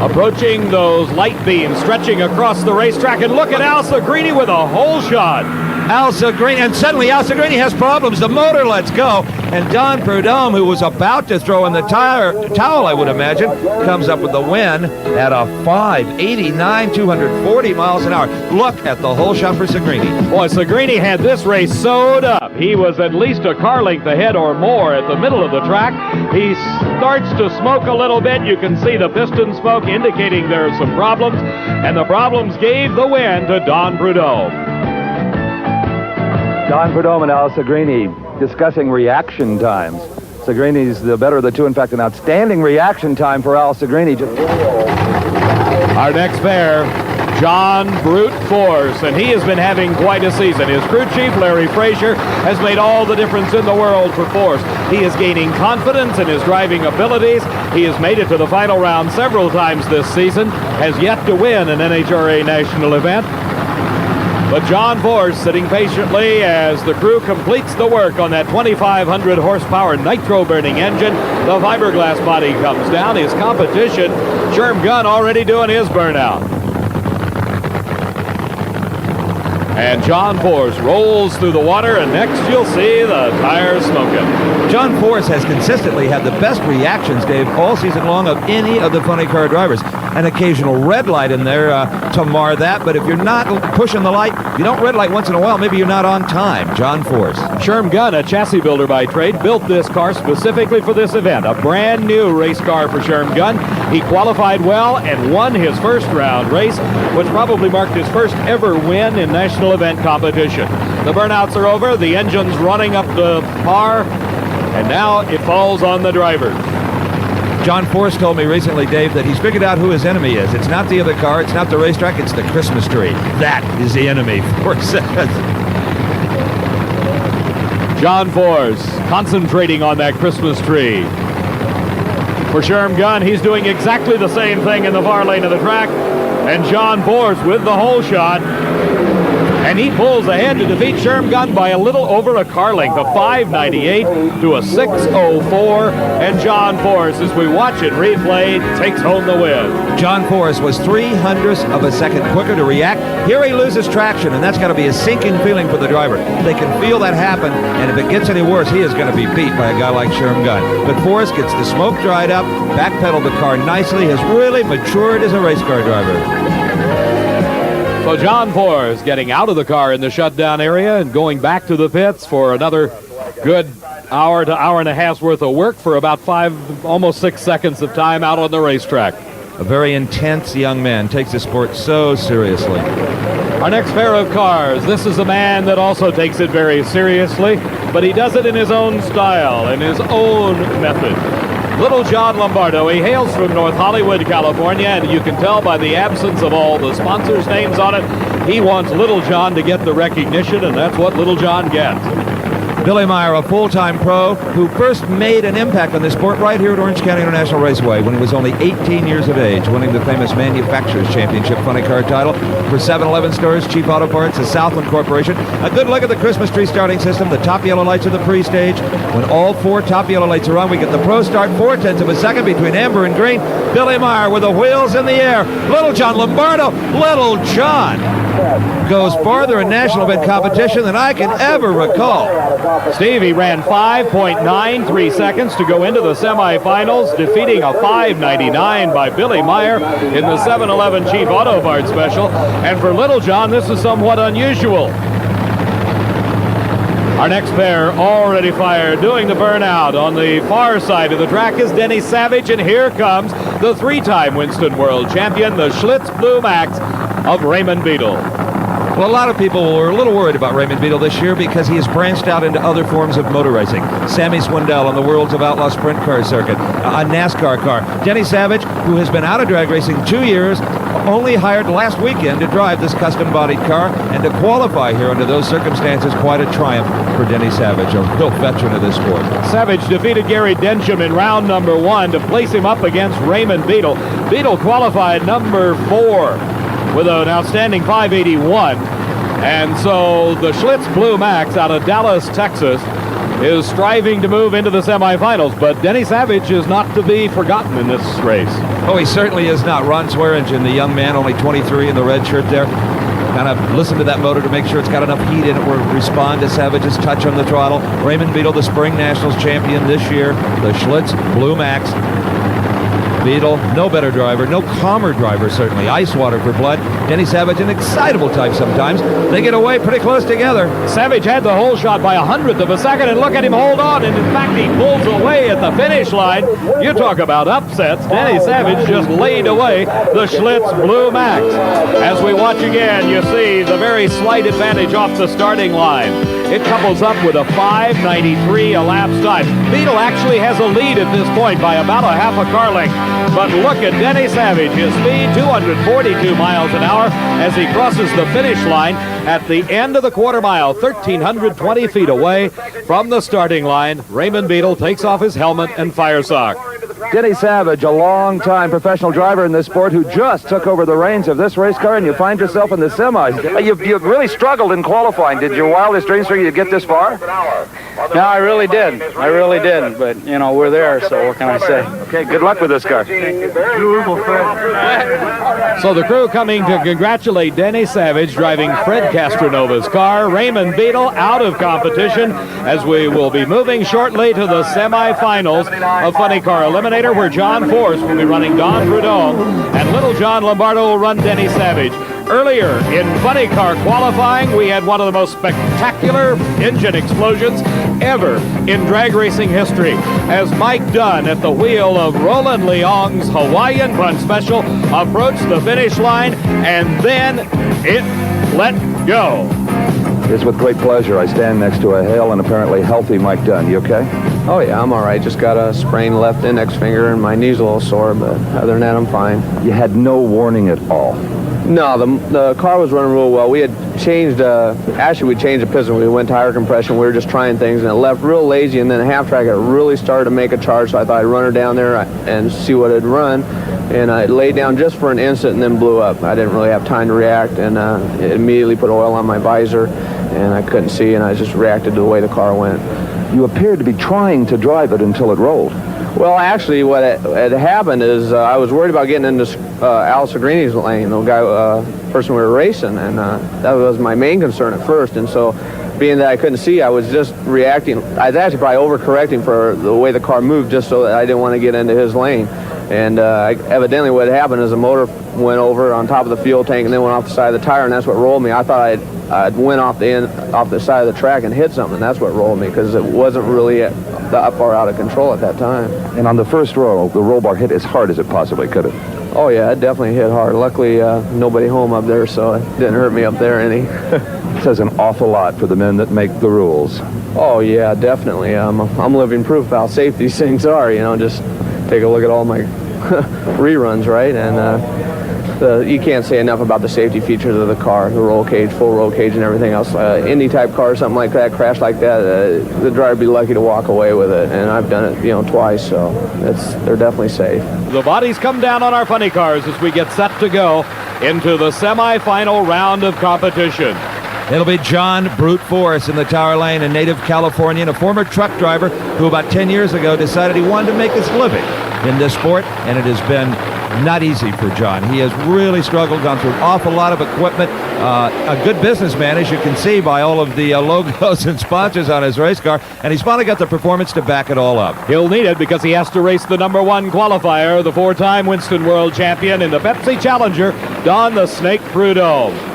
Approaching those light beams, stretching across the racetrack, and look at Al Segrini with a hole shot. Al Segrini, and suddenly Al Segrini has problems. The motor lets go, and Don Prudhomme, who was about to throw in the towel, I would imagine, comes up with the win at a 5:89, 240 miles an hour. Look at the hole shot for Segrini. Boy, Segrini had this race sewed up. He was at least a car length ahead or more at the middle of the track. He starts to smoke a little bit. You can see the piston smoke indicating there are some problems, and the problems gave the win to Don Prudhomme. Don Prudhomme and Al Segrini discussing reaction times. Segrini's the better of the two. In fact, an outstanding reaction time for Al Segrini. Our next pair, John Brute Force, and he has been having quite a season. His crew chief, Larry Frazier, has made all the difference in the world for Force. He is gaining confidence in his driving abilities. He has made it to the final round several times this season, has yet to win an NHRA national event. But John Force sitting patiently as the crew completes the work on that 2,500 horsepower nitro-burning engine. The fiberglass body comes down. His competition, Sherm Gunn, already doing his burnout. And John Force rolls through the water, and next you'll see the tires smoking. John Force has consistently had the best reactions, Dave, all season long of any of the funny car drivers. An occasional red light in there to mar that, but if you're not pushing the light, you don't red light once in a while, maybe you're not on time. John Force. Sherm Gunn, a chassis builder by trade, built this car specifically for this event. A brand new race car for Sherm Gunn. He qualified well and won his first round race, which probably marked his first ever win in national event competition. The burnouts are over, the engine's running up the par, and now it falls on the drivers. John Force told me recently, Dave, that he's figured out who his enemy is. It's not the other car, it's not the racetrack, it's the Christmas tree. That is the enemy, Force says. John Force concentrating on that Christmas tree. For Sherm Gunn, he's doing exactly the same thing in the far lane of the track. And John Force with the hole shot. And he pulls ahead to defeat Sherm Gunn by a little over a car length, a 5:98 to a 6:04. And John Force, as we watch it replay, takes home the win. John Force was 0.03 of a second quicker to react. Here he loses traction, and that's got to be a sinking feeling for the driver. They can feel that happen, and if it gets any worse, he is going to be beat by a guy like Sherm Gunn. But Force gets the smoke dried up, backpedaled the car nicely, has really matured as a race car driver. So John Force getting out of the car in the shutdown area and going back to the pits for another good hour to hour and a half's worth of work for about almost 6 seconds of time out on the racetrack. A very intense young man, takes the sport so seriously. Our next pair of cars, this is a man that also takes it very seriously, but he does it in his own style, in his own method. Little John Lombardo, he hails from North Hollywood, California, and you can tell by the absence of all the sponsors' names on it, he wants Little John to get the recognition, and that's what Little John gets. Billy Meyer, a full-time pro who first made an impact on this sport right here at Orange County International Raceway when he was only 18 years of age, winning the famous Manufacturers Championship funny car title for 7-Eleven stores, Cheap Auto Parts, the Southland Corporation. A good look at the Christmas tree starting system, the top yellow lights of the pre-stage. When all four top yellow lights are on, we get the pro start 0.4 of a second between amber and green. Billy Meyer with the wheels in the air. Little John Lombardo, Little John goes farther in national event competition than I can ever recall. Steve, he ran 5.93 seconds to go into the semifinals, defeating a 5.99 by Billy Meyer in the 7-Eleven Chief Auto Bart Special. And for Little John, this is somewhat unusual. Our next pair already fired, doing the burnout. On the far side of the track is Denny Savage, and here comes the three-time Winston World Champion, the Schlitz Blue Max of Raymond Beadle. Well, a lot of people were a little worried about Raymond Beadle this year because he has branched out into other forms of motor racing. Sammy Swindell on the Worlds of Outlaw Sprint Car circuit, a NASCAR car. Denny Savage, who has been out of drag racing 2 years, only hired last weekend to drive this custom-bodied car, and to qualify here under those circumstances, quite a triumph for Denny Savage, a real veteran of this sport. Savage defeated Gary Densham in round number 1 to place him up against Raymond Beadle. Beadle qualified number 4 with an outstanding 581. And so the Schlitz Blue Max out of Dallas, Texas, is striving to move into the semifinals, but Denny Savage is not to be forgotten in this race. Oh, he certainly is not. Ron Swearingen, the young man, only 23 in the red shirt there, kind of listen to that motor to make sure it's got enough heat in it where respond to Savage's touch on the throttle. Raymond Beadle, the Spring Nationals champion this year, the Schlitz Blue Max. Beadle, no better driver, no calmer driver, certainly. Ice water for blood. Denny Savage, an excitable type sometimes. They get away pretty close together. Savage had the hole shot by 100th of a second, and look at him hold on, and in fact he pulls away at the finish line. You talk about upsets. Denny Savage just laid away the Schlitz Blue Max. As we watch again, you see the very slight advantage off the starting line. It couples up with a 5.93 elapsed time. Beadle actually has a lead at this point by about a half a car length. But look at Denny Savage, his speed 242 miles an hour as he crosses the finish line at the end of the quarter mile, 1,320 feet away from the starting line. Raymond Beadle takes off his helmet and fire sock. Denny Savage, a long-time professional driver in this sport who just took over the reins of this race car, and you find yourself in the semis. You've really struggled in qualifying. Did your wildest dreams for you to get this far? No, I really did. I really did. But, you know, we're there, so what can I say? Okay, good luck with this car. So the crew coming to congratulate Denny Savage, driving Fred Castronova's car. Raymond Beadle out of competition, as we will be moving shortly to the semifinals of Funny Car Eliminator, where John Force will be running Don Prudhomme, and Little John Lombardo will run Denny Savage. Earlier in Funny Car qualifying, we had one of the most spectacular engine explosions ever in drag racing history, as Mike Dunn at the wheel of Roland Leong's Hawaiian Punch Special approached the finish line, and then it let go. It's with great pleasure I stand next to a hale and apparently healthy Mike Dunn. You okay? Oh yeah, I'm all right. Just got a sprained left index finger and my knee's a little sore, but other than that, I'm fine. You had no warning at all? No, the car was running real well. We had changed, actually we changed the piston. We went to higher compression. We were just trying things, and it left real lazy, and then half track it really started to make a charge, so I thought I'd run her down there and see what it'd run. And I laid down just for an instant and then blew up. I didn't really have time to react, and it immediately put oil on my visor, and I couldn't see, and I just reacted to the way the car went. You appeared to be trying to drive it until it rolled. Well, actually, what had happened is I was worried about getting into Al Segrini's lane, the person we were racing, and that was my main concern at first. And so, being that I couldn't see, I was just reacting. I was actually probably overcorrecting for the way the car moved, just so that I didn't want to get into his lane. And evidently what happened is the motor went over on top of the fuel tank and then went off the side of the tire, and that's what rolled me. I thought I'd went off the side of the track and hit something. That's what rolled me, because it wasn't really that far out of control at that time. And on the first roll, the roll bar hit as hard as it possibly could have. Oh yeah, it definitely hit hard. Luckily, nobody home up there, so it didn't hurt me up there any. It says an awful lot for the men that make the rules. Oh yeah, definitely. I'm living proof of how safe these things are. You know, just take a look at all my reruns, right? And you can't say enough about the safety features of the car, the roll cage, full roll cage, and everything else. Any type car, something like that, crash like that, the driver would be lucky to walk away with it. And I've done it, twice, so they're definitely safe. The bodies come down on our funny cars as we get set to go into the semifinal round of competition. It'll be John Brute Force in the Tower Lane, a native Californian, a former truck driver who about 10 years ago decided he wanted to make his living in this sport, and it has been not easy for John. He has really struggled, gone through an awful lot of equipment. A good businessman, as you can see by all of the logos and sponsors on his race car, and he's finally got the performance to back it all up. He'll need it because he has to race the number 1 qualifier, the 4-time Winston World Champion in the Pepsi Challenger, Don the Snake Prudhomme.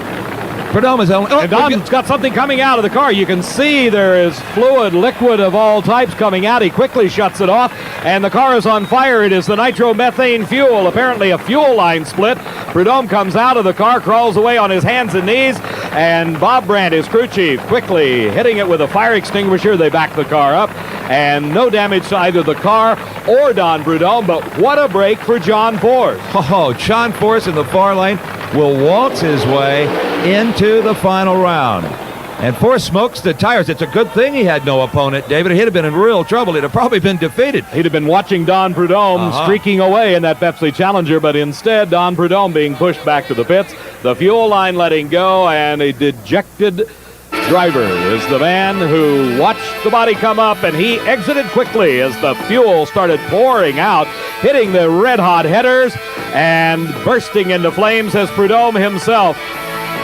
Prudhomme is only... And Don's got something coming out of the car. You can see there is fluid, liquid of all types coming out. He quickly shuts it off, and the car is on fire. It is the nitromethane fuel, apparently a fuel line split. Prudhomme comes out of the car, crawls away on his hands and knees, and Bob Brandt, his crew chief, quickly hitting it with a fire extinguisher. They back the car up, and no damage to either the car or Don Prudhomme, but what a break for John Force. Oh, John Force in the far lane will waltz his way into the final round. And Force smokes the tires. It's a good thing he had no opponent, David. He'd have been in real trouble. He'd have probably been defeated. He'd have been watching Don Prudhomme streaking away in that Pepsi Challenger, but instead Don Prudhomme being pushed back to the pits, the fuel line letting go, and a dejected driver is the man who watched the body come up, and he exited quickly as the fuel started pouring out, hitting the red-hot headers and bursting into flames as Prudhomme himself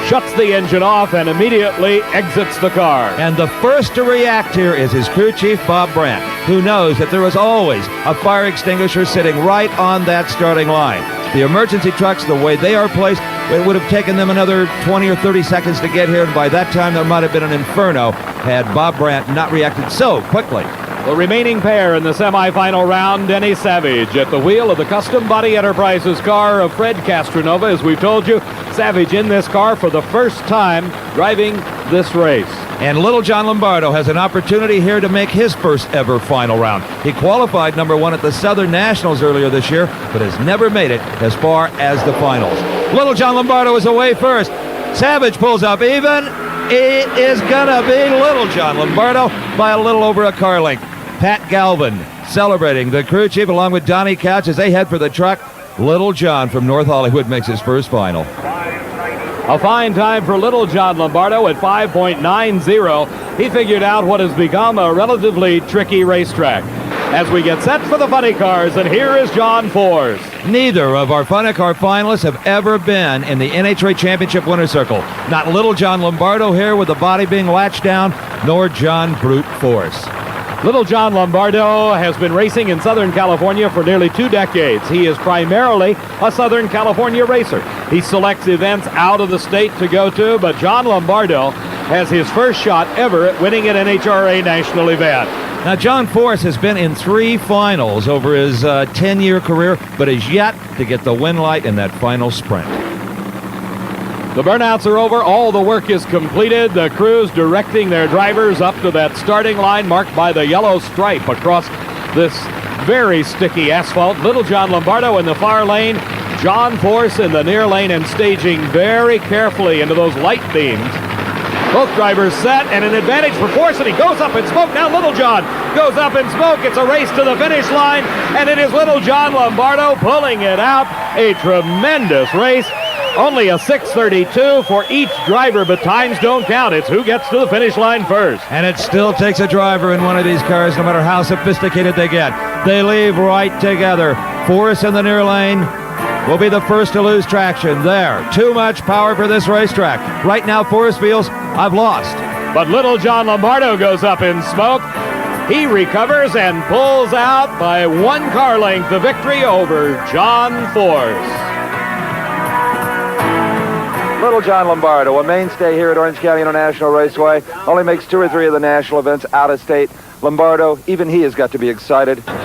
shuts the engine off and immediately exits the car. And the first to react here is his crew chief, Bob Brandt, who knows that there is always a fire extinguisher sitting right on that starting line. The emergency trucks, the way they are placed, it would have taken them another 20 or 30 seconds to get here, and by that time there might have been an inferno had Bob Brandt not reacted so quickly. The remaining pair in the semifinal round, Denny Savage at the wheel of the Custom Body Enterprises car of Fred Castronova. As we've told you, Savage in this car for the first time driving this race. And little John Lombardo has an opportunity here to make his first ever final round. He qualified number 1 at the Southern Nationals earlier this year, but has never made it as far as the finals. Little John Lombardo is away first. Savage pulls up even. It is gonna be little John Lombardo by a little over a car length. Pat Galvin celebrating, the crew chief along with Donnie Couch as they head for the truck. Little John from North Hollywood makes his first final. A fine time for little John Lombardo at 5.90. He figured out what has become a relatively tricky racetrack. As we get set for the funny cars, and here is John Force. Neither of our funny car finalists have ever been in the NHRA Championship winner's circle. Not little John Lombardo here with the body being latched down, nor John Brute Force. Little John Lombardo has been racing in Southern California for nearly 2 decades. He is primarily a Southern California racer. He selects events out of the state to go to, but John Lombardo has his first shot ever at winning an NHRA national event. Now, John Force has been in 3 finals over his 10-year career, but is yet to get the win light in that final sprint. The burnouts are over. All the work is completed. The crews directing their drivers up to that starting line marked by the yellow stripe across this very sticky asphalt. Little John Lombardo in the far lane, John Force in the near lane, and staging very carefully into those light beams. Both drivers set, and an advantage for Force, and he goes up in smoke. Now Little John goes up in smoke. It's a race to the finish line, and it is Little John Lombardo pulling it out. A tremendous race. Only a 6:32 for each driver, but times don't count. It's who gets to the finish line first. And it still takes a driver in one of these cars, no matter how sophisticated they get. They leave right together. Force in the near lane will be the first to lose traction. There, too much power for this racetrack. Right now, Force feels, I've lost. But little John Lombardo goes up in smoke. He recovers and pulls out by 1 car length the victory over John Force. Little John Lombardo, a mainstay here at Orange County International Raceway, only makes 2 or 3 of the national events out of state. Lombardo, even he has got to be excited.